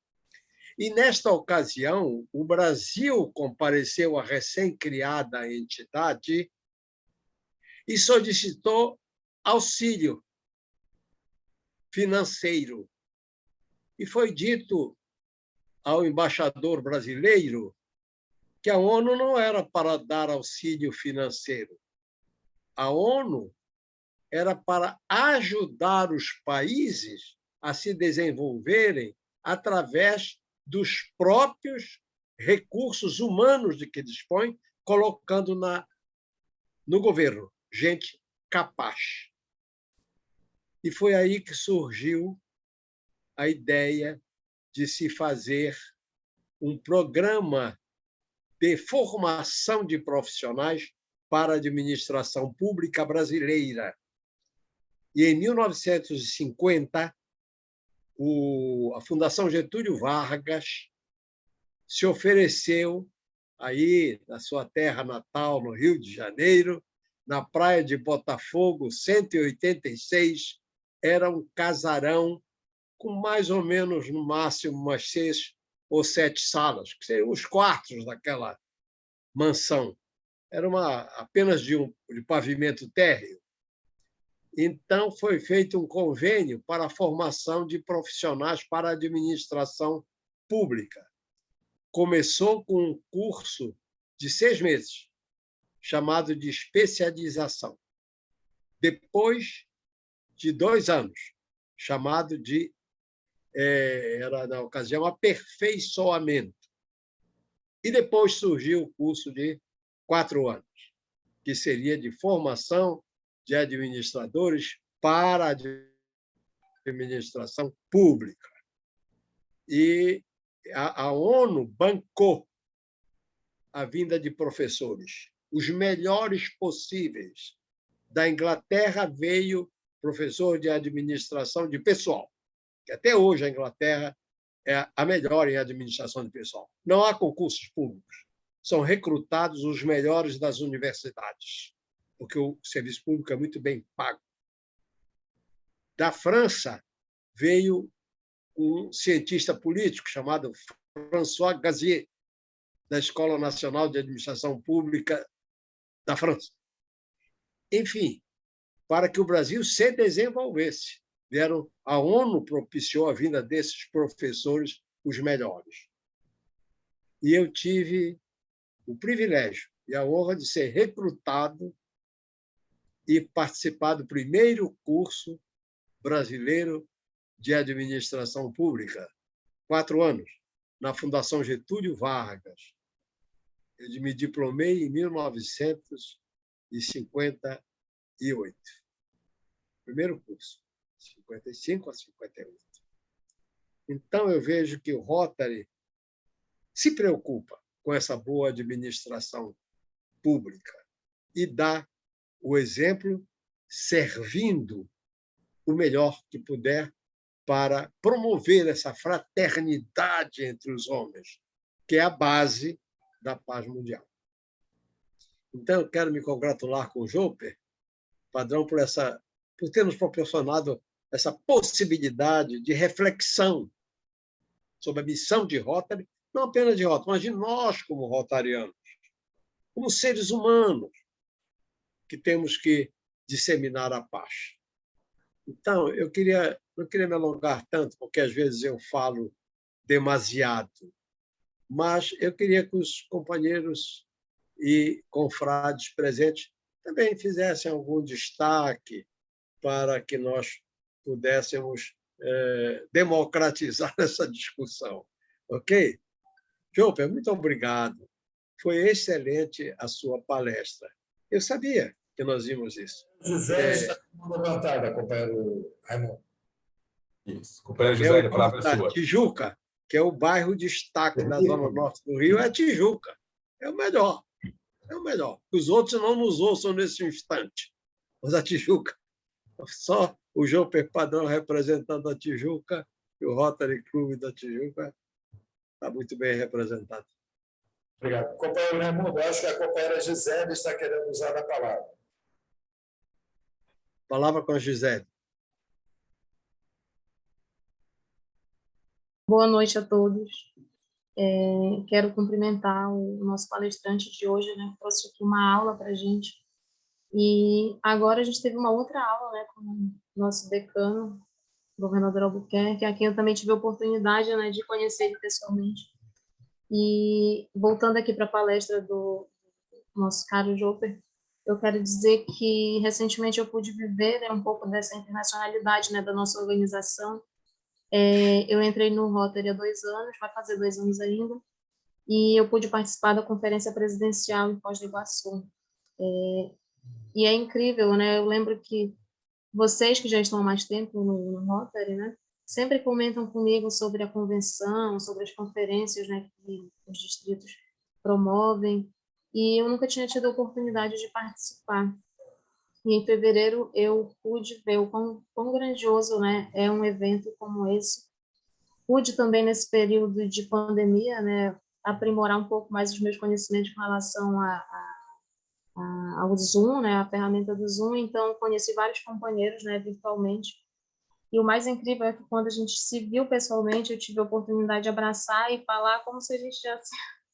Speaker 3: E, nesta ocasião, o Brasil compareceu à recém-criada entidade e solicitou auxílio financeiro. E foi dito ao embaixador brasileiro que a ONU não era para dar auxílio financeiro. A ONU era para ajudar os países a se desenvolverem através dos próprios recursos humanos de que dispõe, colocando no governo gente capaz. E foi aí que surgiu a ideia de se fazer um programa de formação de profissionais para a administração pública brasileira. E, em 1950, a Fundação Getúlio Vargas se ofereceu, aí na sua terra natal, no Rio de Janeiro, na praia de Botafogo, 186, era um casarão com mais ou menos, no máximo, umas 6 ou 7 salas, que seriam os quartos daquela mansão. Era apenas de pavimento térreo. Então, foi feito um convênio para a formação de profissionais para a administração pública. Começou com um curso de 6 meses, chamado de especialização. Depois de 2 anos, chamado de, era na ocasião, aperfeiçoamento. E depois surgiu o curso de 4 anos, que seria de formação de administradores para a administração pública. E a ONU bancou a vinda de professores, os melhores possíveis. Da Inglaterra veio professor de administração de pessoal, que até hoje a Inglaterra é a melhor em administração de pessoal. Não há concursos públicos. São recrutados os melhores das universidades, porque o serviço público é muito bem pago. Da França veio um cientista político chamado François Gazier, da Escola Nacional de Administração Pública da França. Enfim, para que o Brasil se desenvolvesse, a ONU propiciou a vinda desses professores, os melhores. E eu tive o privilégio e a honra de ser recrutado e participar do primeiro curso Brasileiro de Administração Pública, 4 anos, na Fundação Getúlio Vargas. Eu me diplomei em 1958. Primeiro curso, 55 a 58. Então, eu vejo que o Rotary se preocupa com essa boa administração pública e dá o exemplo servindo o melhor que puder para promover essa fraternidade entre os homens, que é a base da paz mundial. Então, eu quero me congratular com o Joper, padrão, por ter nos proporcionado essa possibilidade de reflexão sobre a missão de Rotary, não apenas de Rotary, mas de nós como rotarianos, como seres humanos, que temos que disseminar a paz. Então, eu não queria me alongar tanto, porque às vezes eu falo demasiado, mas eu queria que os companheiros e confrades presentes também fizessem algum destaque para que nós pudéssemos democratizar essa discussão. Ok? Joper, muito obrigado. Foi excelente a sua palestra. Eu sabia que nós vimos isso.
Speaker 1: José está com a mão levantada, companheiro Raimundo.
Speaker 2: Isso. Companheiro José, a palavra é
Speaker 3: da
Speaker 2: sua.
Speaker 3: Tijuca, que é o bairro destaque da Zona Norte do Rio, é Tijuca. É o melhor. É o melhor. Os outros não nos ouçam nesse instante. Mas a Tijuca, só o Joper Padrão representando a Tijuca e o Rotary Clube da Tijuca está muito bem representado.
Speaker 1: Obrigado. Companheiro Raimundo, acho que a companheira Gisele está querendo usar a palavra.
Speaker 3: Palavra com a Gisele.
Speaker 4: Boa noite a todos. Quero cumprimentar o nosso palestrante de hoje, né, que trouxe aqui uma aula para a gente. E agora a gente teve uma outra aula, né, com o nosso decano, o governador Albuquerque, a quem eu também tive a oportunidade, né, de conhecer ele pessoalmente. E voltando aqui para a palestra do nosso caro Joper, eu quero dizer que recentemente eu pude viver, né, um pouco dessa internacionalidade, né, da nossa organização. Eu entrei no Rotary há 2 anos, vai fazer 2 anos ainda, e eu pude participar da conferência presidencial em Foz do Iguaçu. E é incrível, né? Eu lembro que vocês que já estão há mais tempo no Rotary, né, sempre comentam comigo sobre a convenção, sobre as conferências, né, que os distritos promovem, e eu nunca tinha tido a oportunidade de participar. E em fevereiro eu pude ver o quão grandioso, né, é um evento como esse. Pude também, nesse período de pandemia, né, aprimorar um pouco mais os meus conhecimentos com relação ao Zoom, né, a ferramenta do Zoom. Então, conheci vários companheiros, né, virtualmente. E o mais incrível é que quando a gente se viu pessoalmente, eu tive a oportunidade de abraçar e falar como se a gente já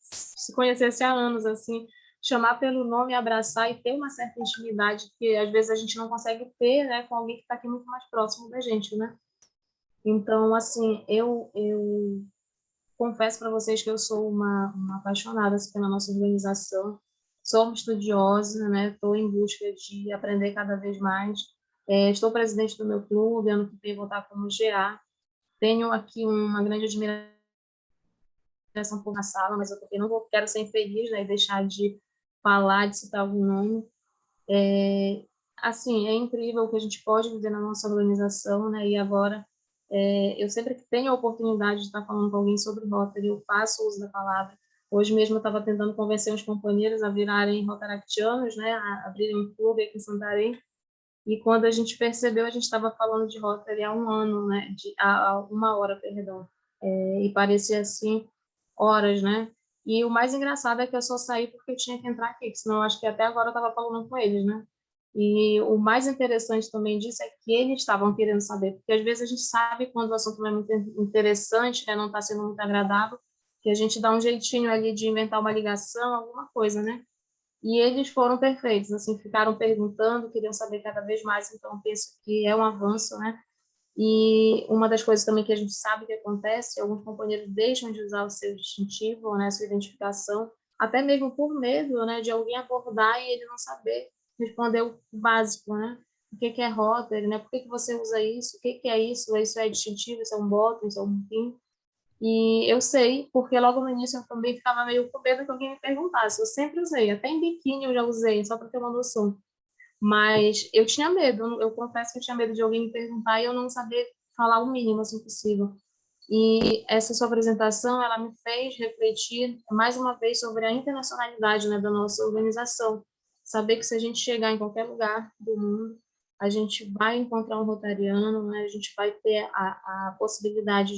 Speaker 4: se conhecesse há anos, assim, chamar pelo nome, abraçar e ter uma certa intimidade que às vezes a gente não consegue ter, né, com alguém que está aqui muito mais próximo da gente, né? Então, assim, eu confesso para vocês que eu sou uma apaixonada assim, pela nossa organização, sou uma estudiosa, né? Estou em busca de aprender cada vez mais. Estou presidente do meu clube, ano que vem vou estar como GA. Tenho aqui uma grande admiração por na sala, mas eu também não quero ser infeliz, né, e deixar de falar, de citar algum nome. Assim, é incrível o que a gente pode viver na nossa organização, né? E agora, eu sempre que tenho a oportunidade de estar falando com alguém sobre Rotary, eu faço uso da palavra. Hoje mesmo eu estava tentando convencer os companheiros a virarem rotaractianos, né? A abrirem um clube aqui em Santarém. E quando a gente percebeu, a gente estava falando de Rotary há 1 ano, né? Há 1 hora, perdão. E parecia assim horas, né? E o mais engraçado é que eu só saí porque eu tinha que entrar aqui, senão eu acho que até agora eu estava falando com eles, né? E o mais interessante também disso é que eles estavam querendo saber, porque às vezes a gente sabe quando o assunto não é muito interessante, né, não está sendo muito agradável, que a gente dá um jeitinho ali de inventar uma ligação, alguma coisa, né? E eles foram perfeitos, assim, ficaram perguntando, queriam saber cada vez mais, então penso que é um avanço, né? E uma das coisas também que a gente sabe que acontece, alguns companheiros deixam de usar o seu distintivo, né, a sua identificação, até mesmo por medo, né, de alguém abordar e ele não saber responder o básico, né? o que é Rotary, né? Por que você usa isso? O que é isso? Isso é distintivo, isso é um bottom, isso é um pin. E eu sei, porque logo no início eu também ficava meio com medo que alguém me perguntasse. Eu sempre usei, até em biquíni eu já usei, só para ter uma noção. Mas eu tinha medo, eu confesso que eu tinha medo de alguém me perguntar e eu não saber falar o mínimo, assim, possível. E essa sua apresentação, ela me fez refletir mais uma vez sobre a internacionalidade, né, da nossa organização. Saber que se a gente chegar em qualquer lugar do mundo, a gente vai encontrar um rotariano, né, a gente vai ter a possibilidade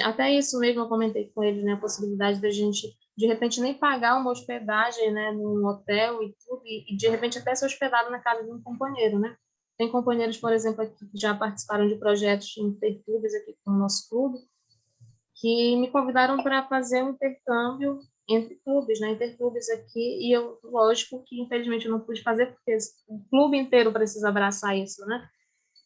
Speaker 4: até isso mesmo eu comentei com ele, né, a possibilidade da gente, de repente, nem pagar uma hospedagem, né, num hotel e tudo, e de repente até ser hospedado na casa de um companheiro, né? Tem companheiros, por exemplo, aqui que já participaram de projetos interclubes aqui com o nosso clube, que me convidaram para fazer um intercâmbio entre clubes, né, interclubes aqui, e eu, lógico que infelizmente eu não pude fazer, porque o clube inteiro precisa abraçar isso, né?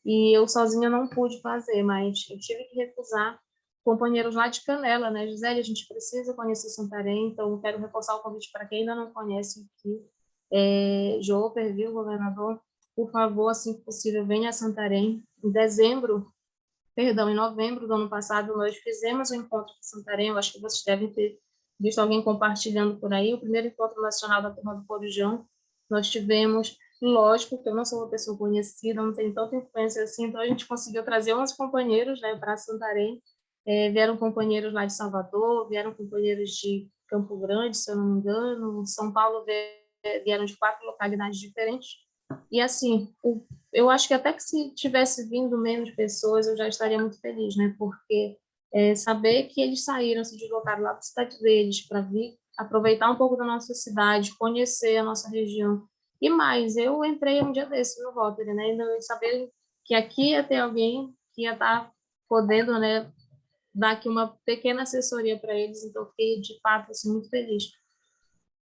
Speaker 4: E eu sozinha não pude fazer, mas eu tive que recusar companheiros lá de Canela, né? Gisele, a gente precisa conhecer Santarém, então eu quero reforçar o convite para quem ainda não conhece aqui. Joper, viu, governador? Por favor, assim que possível, venha a Santarém. Em novembro do ano passado, nós fizemos um encontro em Santarém, eu acho que vocês devem ter visto alguém compartilhando por aí, o primeiro encontro nacional da turma do Corujão. Nós tivemos, lógico que eu não sou uma pessoa conhecida, não tenho tanta influência assim, então a gente conseguiu trazer 11 companheiros, né, para Santarém. Vieram companheiros lá de Salvador, vieram companheiros de Campo Grande, se eu não me engano, São Paulo vieram de 4 localidades diferentes. E assim, eu acho que até que se tivesse vindo menos pessoas, eu já estaria muito feliz, né? Porque saber que eles saíram, se deslocaram lá da cidade deles para vir aproveitar um pouco da nossa cidade, conhecer a nossa região. E mais, eu entrei um dia desse no Rotary, né? E saber que aqui ia ter alguém que ia estar podendo, né, dar aqui uma pequena assessoria para eles, então eu fiquei, de fato, assim, muito feliz.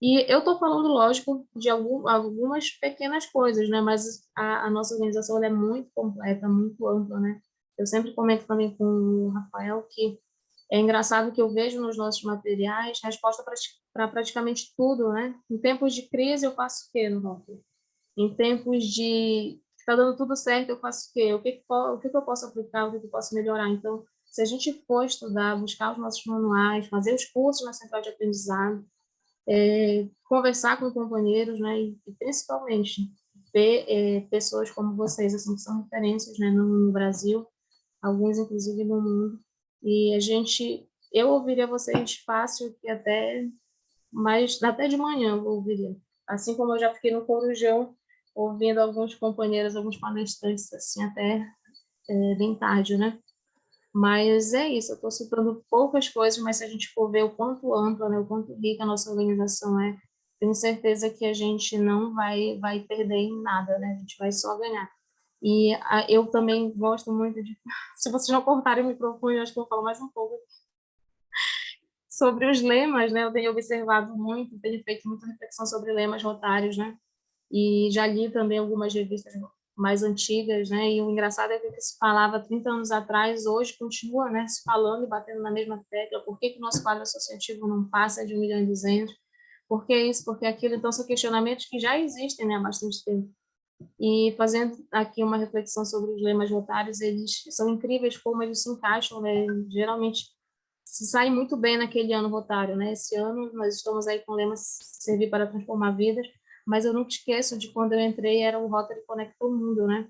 Speaker 4: E eu estou falando, lógico, de algumas pequenas coisas, né? Mas a nossa organização ela é muito completa, muito ampla, né? Eu sempre comento também com o Rafael que é engraçado que eu vejo nos nossos materiais resposta para praticamente tudo, né? Em tempos de crise, eu faço o quê no Rotary? Em tempos de está dando tudo certo, eu faço o quê? O que eu posso aplicar? O que eu posso melhorar? Então, se a gente for estudar, buscar os nossos manuais, fazer os cursos na central de aprendizado, conversar com companheiros, né, e principalmente ver pessoas como vocês, assim, que são referências, né, no Brasil, alguns inclusive no mundo, e eu ouviria vocês fácil que até de manhã eu ouviria, assim como eu já fiquei no Corujão ouvindo alguns companheiros, alguns palestrantes, assim, até bem tarde, né? Mas é isso, eu estou citando poucas coisas, mas se a gente for ver o quanto ampla, né, o quanto rica a nossa organização é, tenho certeza que a gente não vai perder em nada, né? A gente vai só ganhar. E eu também gosto muito de... Se vocês não cortarem o microfone, eu acho que eu vou falar mais um pouco sobre os lemas, né? Eu tenho observado muito, tenho feito muita reflexão sobre lemas rotários, né? E já li também algumas revistas mais antigas, né? E o engraçado é que o que se falava 30 anos atrás, hoje continua, né, se falando e batendo na mesma tecla. Por que o nosso quadro associativo não passa de 1.200.000? Por que isso? Por que aquilo? Então, são questionamentos que já existem, né, há bastante tempo. E fazendo aqui uma reflexão sobre os lemas rotários, eles são incríveis como eles se encaixam, né? Geralmente se sai muito bem naquele ano rotário, né? Esse ano nós estamos aí com o lema Servir para Transformar Vidas, mas eu nunca esqueço de quando eu entrei, era o Rotary Conecta o Mundo, né?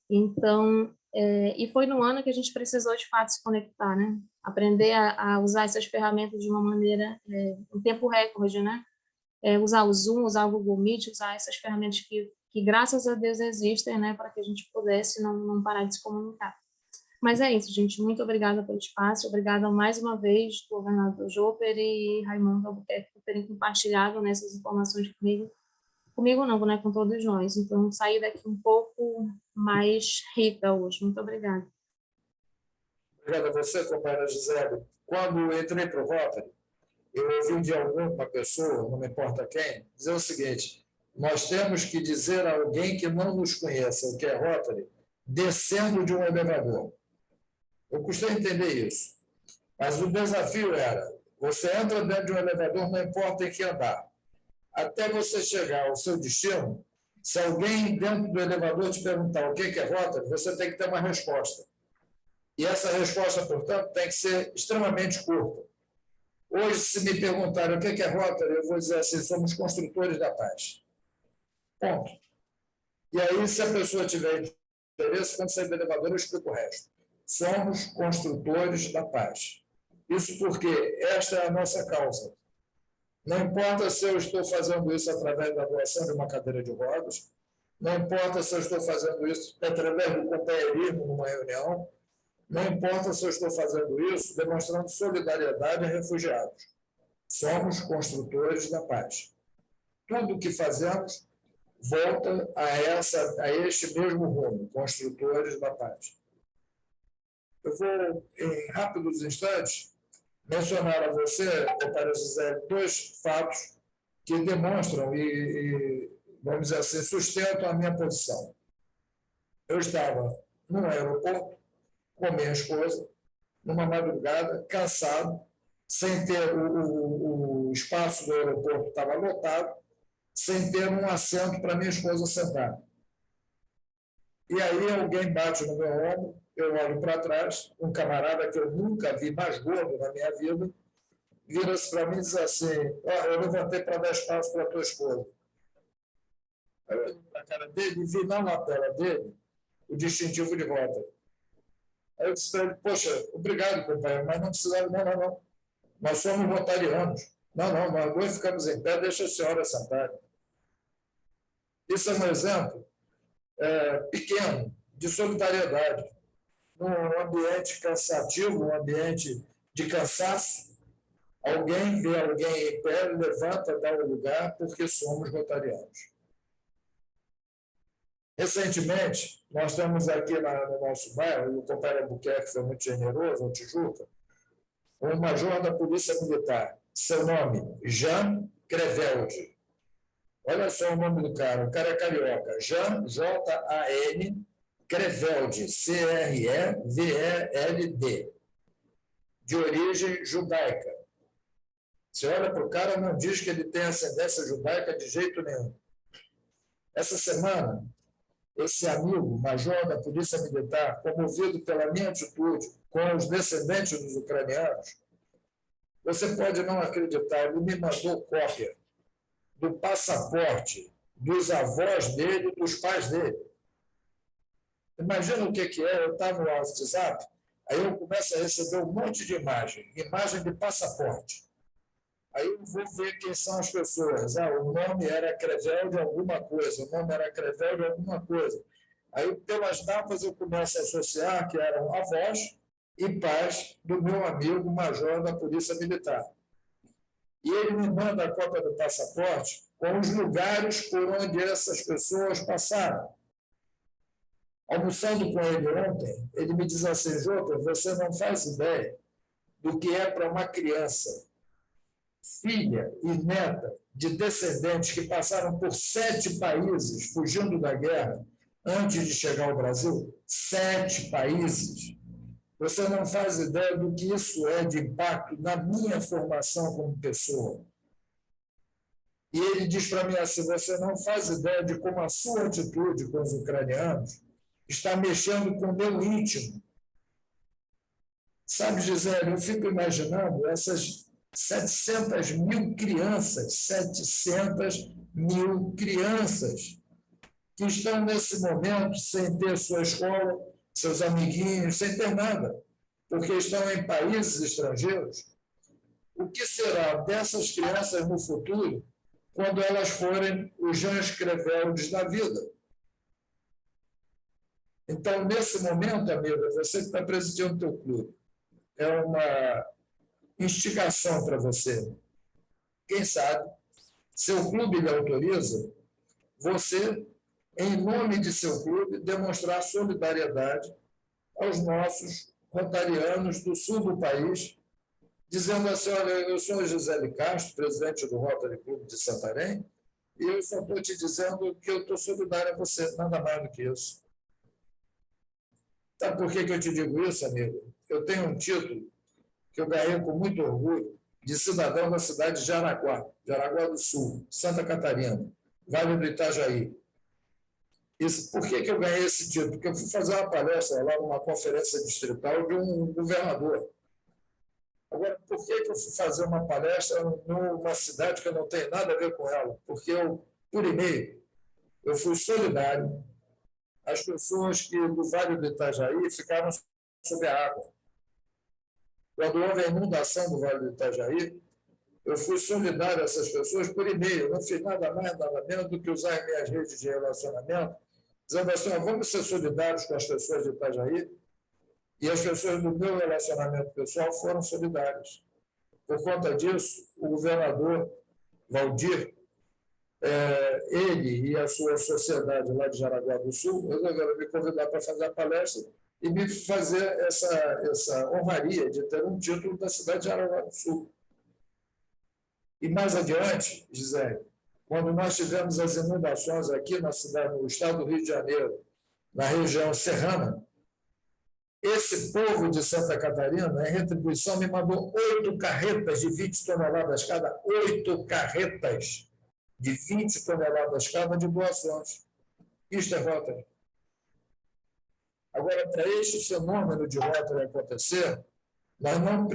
Speaker 4: Então, e foi no ano que a gente precisou de fato se conectar, né? Aprender a usar essas ferramentas de uma maneira, em tempo recorde, né? Usar o Zoom, usar o Google Meet, usar essas ferramentas que graças a Deus existem, né? Para que a gente pudesse não parar de se comunicar. Mas é isso, gente. Muito obrigada pelo espaço. Obrigada mais uma vez, governador Joper e Raimundo Albuquerque, por terem compartilhado nessas informações comigo. Comigo não, né? Com todos nós. Então, saí daqui um pouco mais rica hoje. Muito obrigada.
Speaker 1: Obrigado a você, companheira Gisele. Quando eu entrei para o Rotary, eu ouvi de alguma pessoa, não me importa quem, dizer o seguinte: nós temos que dizer a alguém que não nos conheça o que é Rotary, descendo de um elevador. Eu custei entender isso. Mas o desafio era, você entra dentro de um elevador, não importa em que andar. Até você chegar ao seu destino, Se alguém dentro do elevador te perguntar o que é Rotary, você tem que ter uma resposta. E essa resposta, portanto, tem que ser extremamente curta. Hoje, se me perguntarem o que é Rotary, eu vou dizer assim, somos construtores da paz. Ponto. E aí, se a pessoa tiver interesse, quando sair do elevador, eu explico o resto. Somos construtores da paz. Isso porque esta é a nossa causa. Não importa se eu estou fazendo isso através da doação de uma cadeira de rodas, não importa se eu estou fazendo isso através do companheirismo numa reunião, não importa se eu estou fazendo isso demonstrando solidariedade a refugiados. Somos construtores da paz. Tudo o que fazemos volta a este mesmo rumo, construtores da paz. Eu vou, em rápidos instantes, mencionar a você, para Gisele, dois fatos que demonstram e, vamos dizer assim, sustentam a minha posição. Eu estava num aeroporto com minha esposa, numa madrugada, cansado, sem ter o espaço do aeroporto estava lotado, sem ter um assento para minha esposa sentar. E aí alguém bate no meu ombro, eu olho para trás, um camarada que eu nunca vi mais gordo na minha vida, vira-se para mim e diz assim, eu levantei para dar espaço para a tua esposa. Aí eu olhei para a cara dele e vi na lapela dele o distintivo de Rotary. Aí eu disse para ele, poxa, obrigado, companheiro, mas não precisava, não. Nós somos rotarianos. Não, nós dois ficamos em pé, deixa a senhora sentar. Isso é um exemplo pequeno de solidariedade. Num ambiente cansativo, um ambiente de cansaço, alguém vê alguém em pé, levanta, dá o lugar, porque somos rotarianos. Recentemente, nós estamos aqui no nosso bairro, e o companheiro Albuquerque foi muito generoso, no Tijuca, um major da Polícia Militar, seu nome, Jean Crevelde. Olha só o nome do cara, o cara é carioca, Jean, J-A-N, Crevelde, C-R-E-V-E-L-D, de origem judaica. Você olha para o cara, não diz que ele tem ascendência judaica de jeito nenhum. Essa semana, esse amigo, major da Polícia Militar, comovido pela minha atitude com os descendentes dos ucranianos, você pode não acreditar, ele me mandou cópia do passaporte dos avós dele e dos pais dele. Imagina o que é, eu estava no WhatsApp, aí eu começo a receber um monte de imagem de passaporte. Aí eu vou ver quem são as pessoas. O nome era Crevelde alguma coisa, o nome era Crevelde alguma coisa. Aí, pelas datas, eu começo a associar que eram avós e pais do meu amigo major da Polícia Militar. E ele me manda a cópia do passaporte com os lugares por onde essas pessoas passaram. Almoçando com ele ontem, ele me diz assim, Jota, você não faz ideia do que é para uma criança, filha e neta de descendentes que passaram por 7 países fugindo da guerra antes de chegar ao Brasil. 7 países. Você não faz ideia do que isso é de impacto na minha formação como pessoa. E ele diz para mim assim, você não faz ideia de como a sua atitude com os ucranianos está mexendo com o meu íntimo. Sabe, Gisele, eu fico imaginando essas 700 mil crianças que estão nesse momento sem ter sua escola, seus amiguinhos, sem ter nada, porque estão em países estrangeiros. O que será dessas crianças no futuro quando elas forem os Jeans Creveldes da vida? Então, nesse momento, amiga, você que está presidindo o teu clube, é uma instigação para você. Quem sabe, seu clube lhe autoriza você, em nome de seu clube, demonstrar solidariedade aos nossos rotarianos do sul do país, dizendo assim, olha, eu sou a Gisele Castro, presidente do Rotary Clube de Santarém, e eu só estou te dizendo que eu estou solidário a você, nada mais do que isso. Sabe por que eu te digo isso, amigo? Eu tenho um título que eu ganhei com muito orgulho de cidadão da cidade de Jaraguá do Sul, Santa Catarina, Vale do Itajaí. Isso, por que eu ganhei esse título? Porque eu fui fazer uma palestra lá numa conferência distrital de um governador. Agora, por que eu fui fazer uma palestra numa cidade que eu não tenho nada a ver com ela? Porque eu, por e-mail, eu fui solidário às pessoas que do Vale do Itajaí ficaram sob a água. Quando houve a inundação do Vale do Itajaí, eu fui solidário a essas pessoas por e-mail. Eu não fiz nada mais, nada menos do que usar as minhas redes de relacionamento, dizendo assim, vamos ser solidários com as pessoas de Itajaí. E as pessoas do meu relacionamento pessoal foram solidárias. Por conta disso, o governador Valdir, ele e a sua sociedade lá de Jaraguá do Sul resolveram me convidar para fazer a palestra e me fazer essa honraria de ter um título da cidade de Jaraguá do Sul. E mais adiante, Gisele, quando nós tivemos as inundações aqui na cidade, no estado do Rio de Janeiro, na região serrana, esse povo de Santa Catarina, em retribuição, me mandou 8 carretas de 20 toneladas cada, 8 carretas de 20 toneladas cada de doações. Isto é Rotary. Agora, para este fenômeno de Rotary acontecer, nós não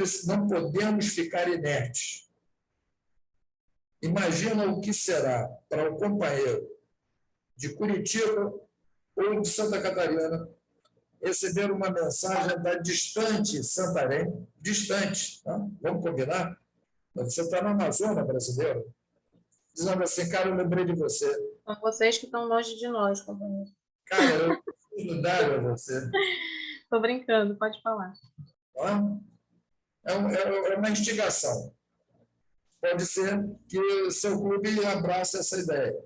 Speaker 1: podemos ficar inertes. Imagina o que será para um companheiro de Curitiba ou de Santa Catarina receber uma mensagem da distante Santarém, distante, tá? Vamos combinar? Você está na Amazônia brasileira, dizendo assim, cara, eu lembrei de você.
Speaker 4: São vocês que estão longe de nós, companheiro.
Speaker 1: Cara, eu sou solidário a você.
Speaker 4: Estou brincando, pode falar.
Speaker 1: É uma instigação. Pode ser que o seu clube abrace essa ideia.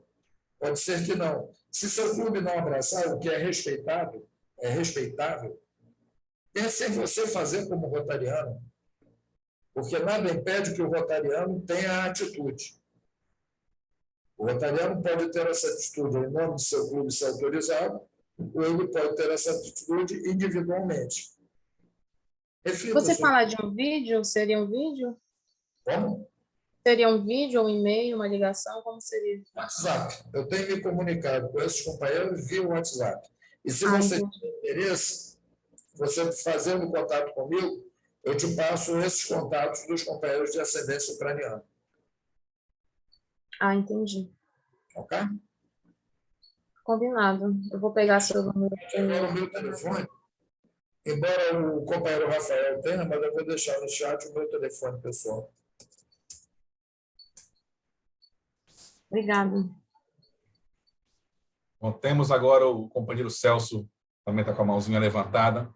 Speaker 1: Pode ser que não. Se seu clube não abraçar, o que é respeitável, pense em você fazer como rotariano, porque nada impede que o rotariano tenha a atitude. O rotariano pode ter essa atitude em nome do seu clube ser autorizado, ou ele pode ter essa atitude individualmente. Reflita
Speaker 4: Você
Speaker 1: sobre...
Speaker 4: falar de um vídeo, seria um vídeo?
Speaker 1: Como?
Speaker 4: Seria um vídeo, um e-mail, uma ligação? Como seria?
Speaker 1: WhatsApp. Eu tenho me comunicado com esses companheiros via WhatsApp. E se você tem interesse, você fazendo contato comigo, eu te passo esses contatos dos companheiros de ascendência ucraniana.
Speaker 4: Entendi.
Speaker 1: Ok?
Speaker 4: Combinado. Eu vou pegar seu número.
Speaker 1: Agora o meu telefone, embora o companheiro Rafael tenha, mas eu vou deixar no chat o meu telefone pessoal.
Speaker 4: Obrigada.
Speaker 2: Bom, temos agora o companheiro Celso, também está com a mãozinha levantada,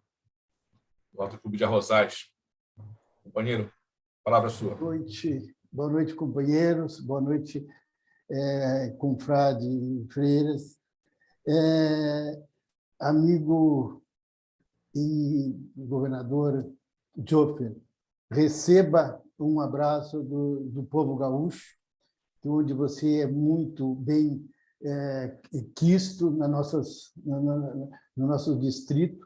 Speaker 2: do Alto Clube de Arrozais. Companheiro, palavra sua.
Speaker 8: Boa noite, companheiros. Boa noite, confrade e freiras. Amigo e governador Joffer, receba um abraço do povo gaúcho, onde você é muito bem quisto no nosso distrito.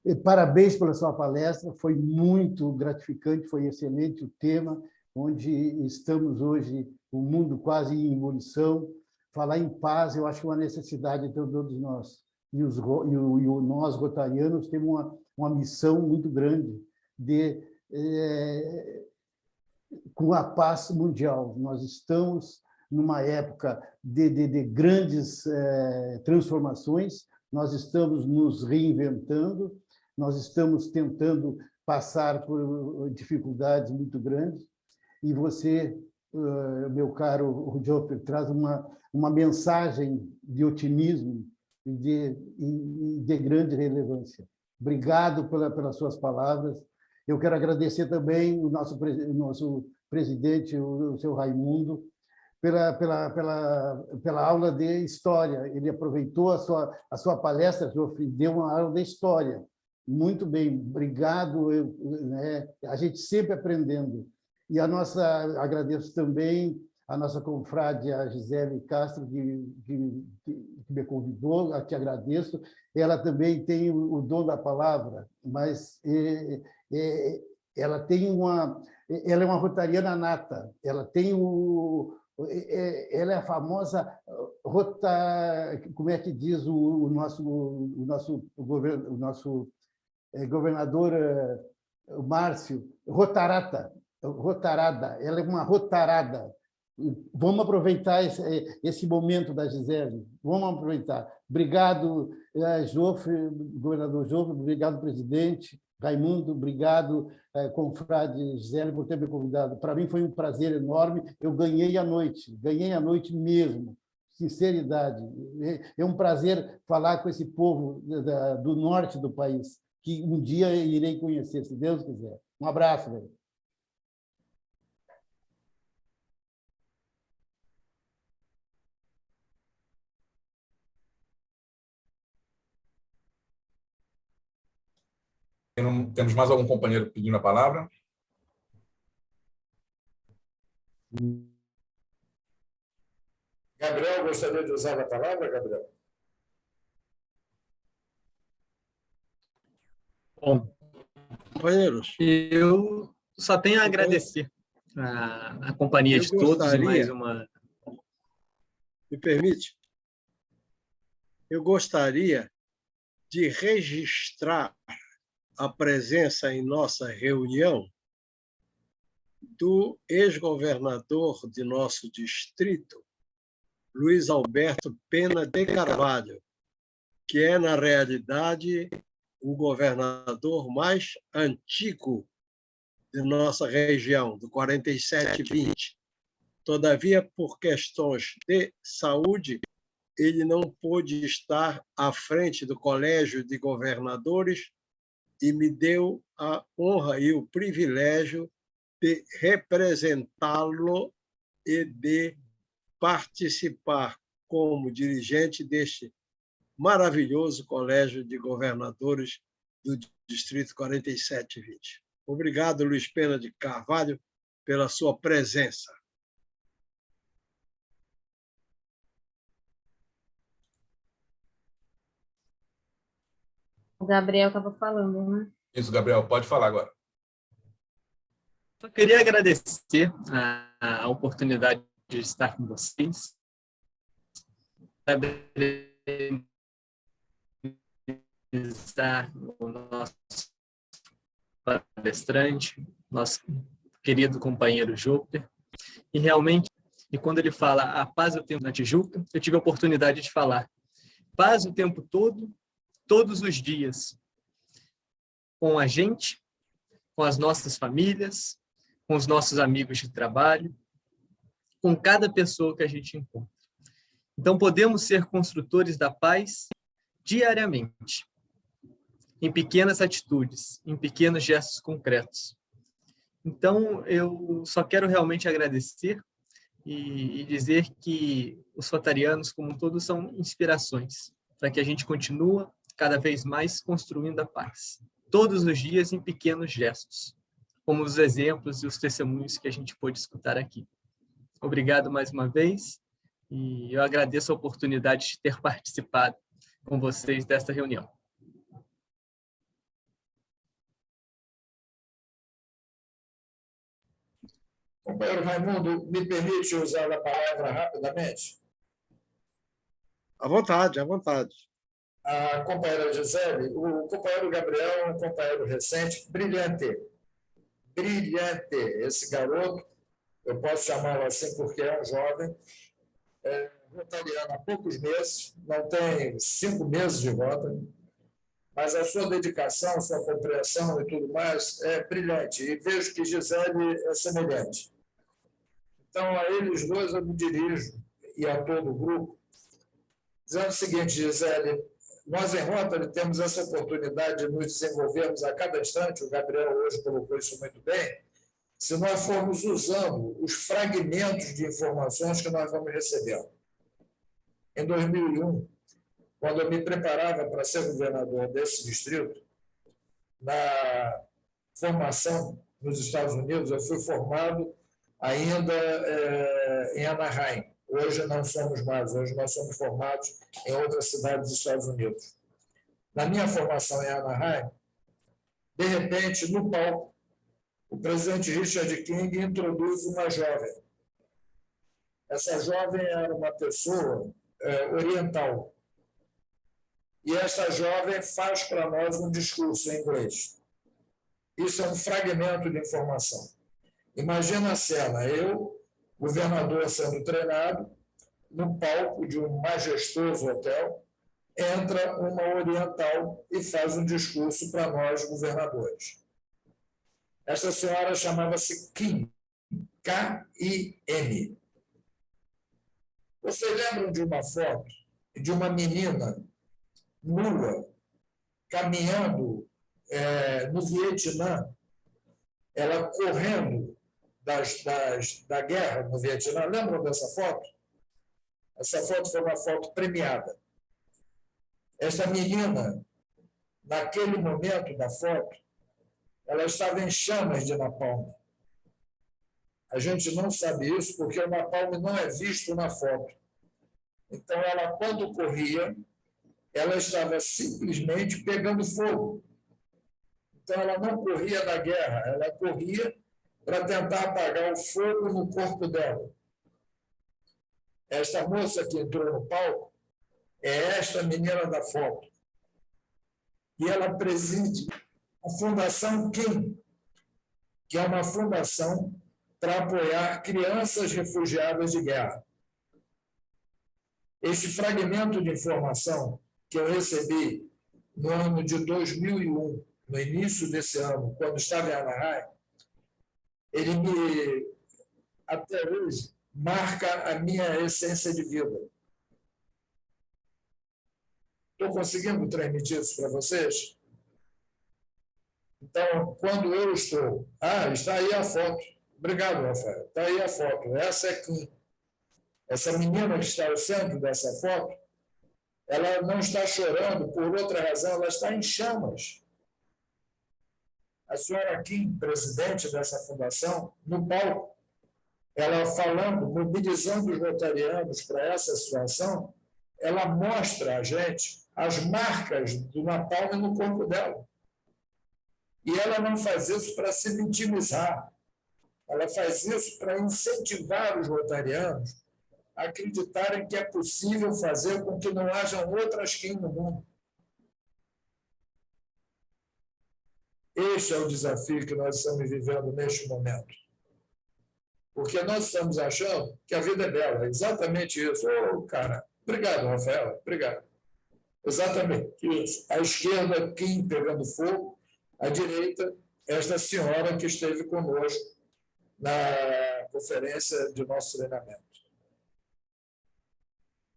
Speaker 8: E parabéns pela sua palestra, foi muito gratificante, foi excelente o tema, onde estamos hoje, o mundo quase em evolução. Falar em paz, eu acho uma necessidade de todos nós. E nós, rotarianos, temos uma missão muito grande com a paz mundial. Nós estamos numa época de grandes transformações, nós estamos nos reinventando, nós estamos tentando passar por dificuldades muito grandes, e você, meu caro Joffer, traz uma mensagem de otimismo e de grande relevância. Obrigado pelas suas palavras. Eu quero agradecer também o nosso presidente, o seu Raimundo, pela aula de história. Ele aproveitou a sua palestra, deu uma aula de história. Muito bem, obrigado. A gente sempre aprendendo. E agradeço também a nossa confrade, a Gisele Castro, que me convidou, a que agradeço. Ela também tem o dom da palavra, mas ela é uma rotariana nata, ela tem ela é a famosa como é que diz o nosso governador o Márcio, rotarada. Ela é uma rotarada. Vamos aproveitar esse momento da Gisele. Vamos aproveitar. Obrigado, Jofre, governador Jofre, obrigado, presidente. Raimundo, obrigado, confrade Gisele, por ter me convidado. Para mim foi um prazer enorme. Eu ganhei a noite mesmo. Sinceridade. É um prazer falar com esse povo do norte do país, que um dia irei conhecer, se Deus quiser. Um abraço, velho.
Speaker 2: Temos mais algum companheiro pedindo a palavra?
Speaker 1: Gabriel, gostaria de usar a palavra, Gabriel?
Speaker 9: Bom,
Speaker 3: Companheiros,
Speaker 9: eu só tenho a agradecer a companhia de todos e mais uma...
Speaker 3: Me permite? Eu gostaria de registrar a presença em nossa reunião do ex-governador de nosso distrito, Luiz Alberto Pena de Carvalho, que é, na realidade, o governador mais antigo de nossa região, do 4720. Todavia, por questões de saúde, ele não pôde estar à frente do Colégio de Governadores e me deu a honra e o privilégio de representá-lo e de participar como dirigente deste maravilhoso Colégio de Governadores do Distrito 4720. Obrigado, Luiz Pena de Carvalho, pela sua presença.
Speaker 4: O Gabriel estava falando, né?
Speaker 2: Isso, Gabriel, pode falar agora.
Speaker 9: Só queria agradecer a oportunidade de estar com vocês. Estar o nosso palestrante, nosso querido companheiro Júpiter. E realmente, quando ele fala a paz o tempo na Tijuca, eu tive a oportunidade de falar paz o tempo todo, todos os dias, com a gente, com as nossas famílias, com os nossos amigos de trabalho, com cada pessoa que a gente encontra. Então, podemos ser construtores da paz diariamente, em pequenas atitudes, em pequenos gestos concretos. Então, eu só quero realmente agradecer e dizer que os rotarianos, como um todo, são inspirações para que a gente continue cada vez mais construindo a paz. Todos os dias em pequenos gestos, como os exemplos e os testemunhos que a gente pôde escutar aqui. Obrigado mais uma vez e eu agradeço a oportunidade de ter participado com vocês desta reunião.
Speaker 1: Companheiro Raimundo, me permite usar a palavra rapidamente?
Speaker 3: À vontade, à vontade.
Speaker 1: A companheira Gisele, o companheiro Gabriel é um companheiro recente, brilhante. Brilhante. Esse garoto, eu posso chamá-lo assim porque é um jovem, rotariano há poucos meses, não tem 5 meses de Rotary, mas a sua dedicação, a sua compreensão e tudo mais é brilhante. E vejo que Gisele é semelhante. Então, a eles dois eu me dirijo, e a todo o grupo, dizendo o seguinte, Gisele, nós em Rotary temos essa oportunidade de nos desenvolvermos a cada instante, o Gabriel hoje colocou isso muito bem, se nós formos usando os fragmentos de informações que nós vamos recebendo. Em 2001, quando eu me preparava para ser governador desse distrito, na formação nos Estados Unidos, eu fui formado ainda em Anaheim. Hoje não somos mais, hoje nós somos formados em outras cidades dos Estados Unidos. Na minha formação em Anaheim, de repente, no palco, o presidente Richard King introduz uma jovem. Essa jovem era uma pessoa oriental. E essa jovem faz para nós um discurso em inglês. Isso é um fragmento de informação. Imagina a cena, eu, governador sendo treinado, no palco de um majestoso hotel, entra uma oriental e faz um discurso para nós, governadores. Essa senhora chamava-se Kim, K-I-M. Vocês lembram de uma foto de uma menina nua, caminhando no Vietnã, ela correndo da guerra no Vietnã? Lembram dessa foto? Essa foto foi uma foto premiada. Essa menina, naquele momento da foto, ela estava em chamas de napalm. A gente não sabe isso porque o napalm não é visto na foto. Então, ela, quando corria, ela estava simplesmente pegando fogo. Então, ela não corria da guerra, ela corria para tentar apagar o fogo no corpo dela. Esta moça que entrou no palco é esta menina da foto. E ela preside a Fundação Kim, que é uma fundação para apoiar crianças refugiadas de guerra. Este fragmento de informação que eu recebi no ano de 2001, no início desse ano, quando estava em Anaheim, ele até hoje, marca a minha essência de vida. Estou conseguindo transmitir isso para vocês? Então, quando eu estou... está aí a foto. Obrigado, Rafael. Está aí a foto. Essa é Kim. Essa menina que está ao centro dessa foto, ela não está chorando por outra razão, ela está em chamas. A senhora Kim, presidente dessa fundação, no palco, ela falando, mobilizando os rotarianos para essa situação, ela mostra a gente as marcas do napalm no corpo dela. E ela não faz isso para se vitimizar, ela faz isso para incentivar os rotarianos a acreditarem que é possível fazer com que não hajam outras Kim no mundo. Este é o desafio que nós estamos vivendo neste momento. Porque nós estamos achando que a vida é bela. É exatamente isso. Cara, obrigado, Rafael. Obrigado. Exatamente isso. À esquerda, Kim pegando fogo. À direita, esta senhora que esteve conosco na conferência de nosso treinamento.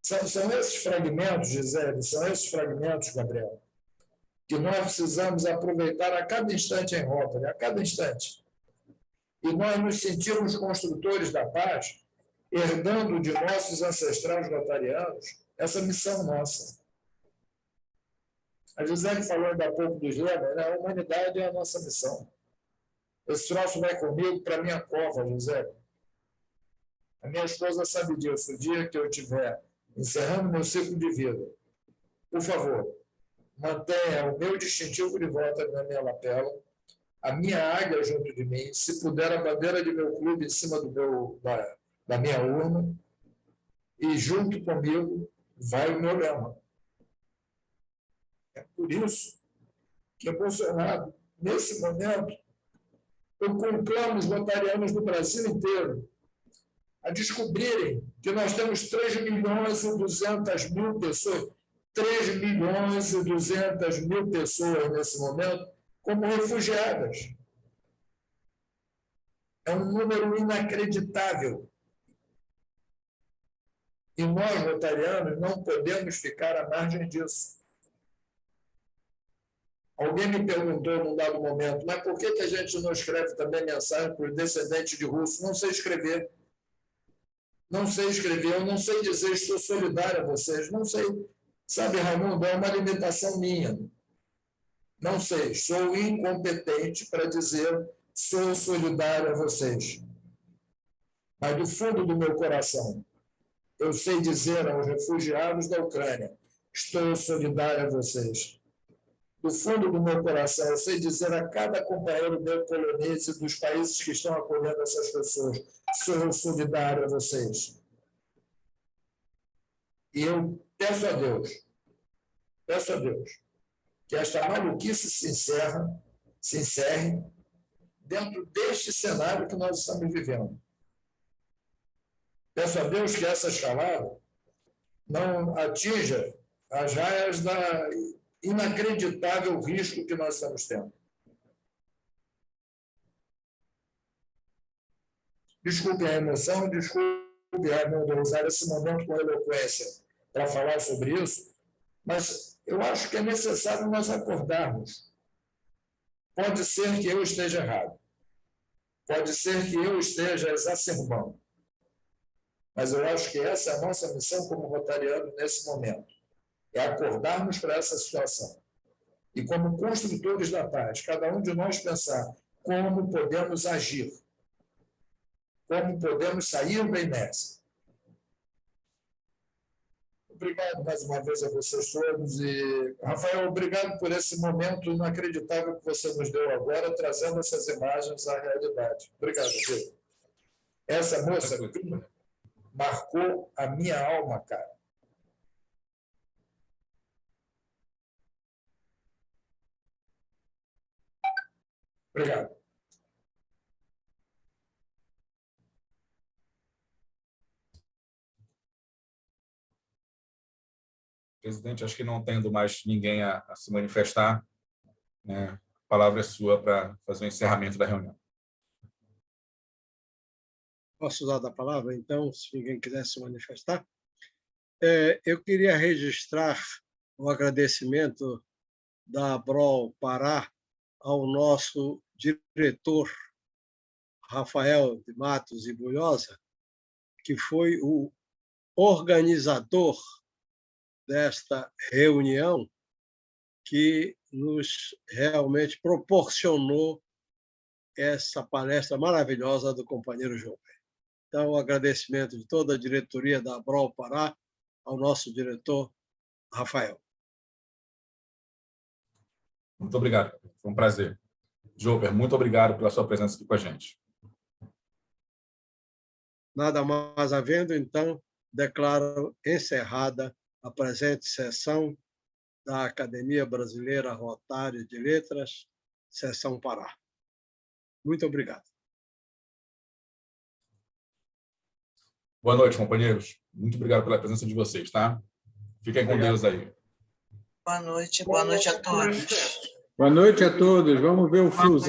Speaker 1: São esses fragmentos, Gisele, são esses fragmentos, Gabriel, que nós precisamos aproveitar a cada instante em Rotary, a cada instante. E nós nos sentimos construtores da paz, herdando de nossos ancestrais rotarianos essa missão nossa. A Gisele falou ainda há pouco dos lemas, né? A humanidade é a nossa missão. Esse troço vai comigo para a minha cova, Gisele. A minha esposa sabe disso. O dia que eu estiver encerrando meu ciclo de vida, por favor, mantenha o meu distintivo de volta na minha lapela, a minha águia junto de mim, se puder a bandeira de meu clube em cima da minha urna, e junto comigo vai o meu lema. É por isso que, emocionado, nesse momento, eu conclamo os rotarianos do Brasil inteiro a descobrirem que nós temos 3.200.000 pessoas, 3.200.000 pessoas nesse momento como refugiadas. É um número inacreditável. E nós, rotarianos, não podemos ficar à margem disso. Alguém me perguntou num dado momento, mas por que a gente não escreve também mensagem para os descendentes de russos? Não sei escrever. Não sei escrever, eu não sei dizer estou solidário a vocês. Não sei. Sabe, Raimundo, é uma limitação minha. Não sei, sou incompetente para dizer sou solidário a vocês. Mas do fundo do meu coração, eu sei dizer aos refugiados da Ucrânia, estou solidário a vocês. Do fundo do meu coração, eu sei dizer a cada companheiro meu polonês e dos países que estão acolhendo essas pessoas, sou solidário a vocês. E eu peço a Deus, que esta maluquice se encerre dentro deste cenário que nós estamos vivendo. Peço a Deus que essa escalada não atinja as raias da inacreditável risco que nós estamos tendo. Desculpe a emoção, desculpe a usar esse momento com eloquência para falar sobre isso, mas eu acho que é necessário nós acordarmos. Pode ser que eu esteja errado, pode ser que eu esteja exacerbando, mas eu acho que essa é a nossa missão como rotariano nesse momento, é acordarmos para essa situação. E como construtores da paz, cada um de nós pensar como podemos agir, como podemos sair da inércia. Obrigado mais uma vez a vocês todos. E, Rafael, obrigado por esse momento inacreditável que você nos deu agora, trazendo essas imagens à realidade. Obrigado, Diego. Essa moça marcou a minha alma, cara. Obrigado.
Speaker 2: Presidente, acho que não tendo mais ninguém a se manifestar, né, a palavra é sua para fazer o encerramento da reunião.
Speaker 3: Posso usar a palavra, então, se ninguém quiser se manifestar? Eu queria registrar o agradecimento da ABROL Pará ao nosso diretor, Rafael de Matos e Bulhosa, que foi o organizador desta reunião, que nos realmente proporcionou essa palestra maravilhosa do companheiro João. Então, o agradecimento de toda a diretoria da ABROL Pará ao nosso diretor, Rafael.
Speaker 2: Muito obrigado, foi um prazer. Joper, muito obrigado pela sua presença aqui com a gente.
Speaker 3: Nada mais havendo, então, declaro encerrada a presente sessão da Academia Brasileira Rotária de Letras, Seção Pará. Muito obrigado.
Speaker 2: Boa noite, companheiros. Muito obrigado pela presença de vocês, tá? Fiquem com Deus aí.
Speaker 10: Boa noite a todos.
Speaker 7: Boa noite a todos. Vamos ver o fusão.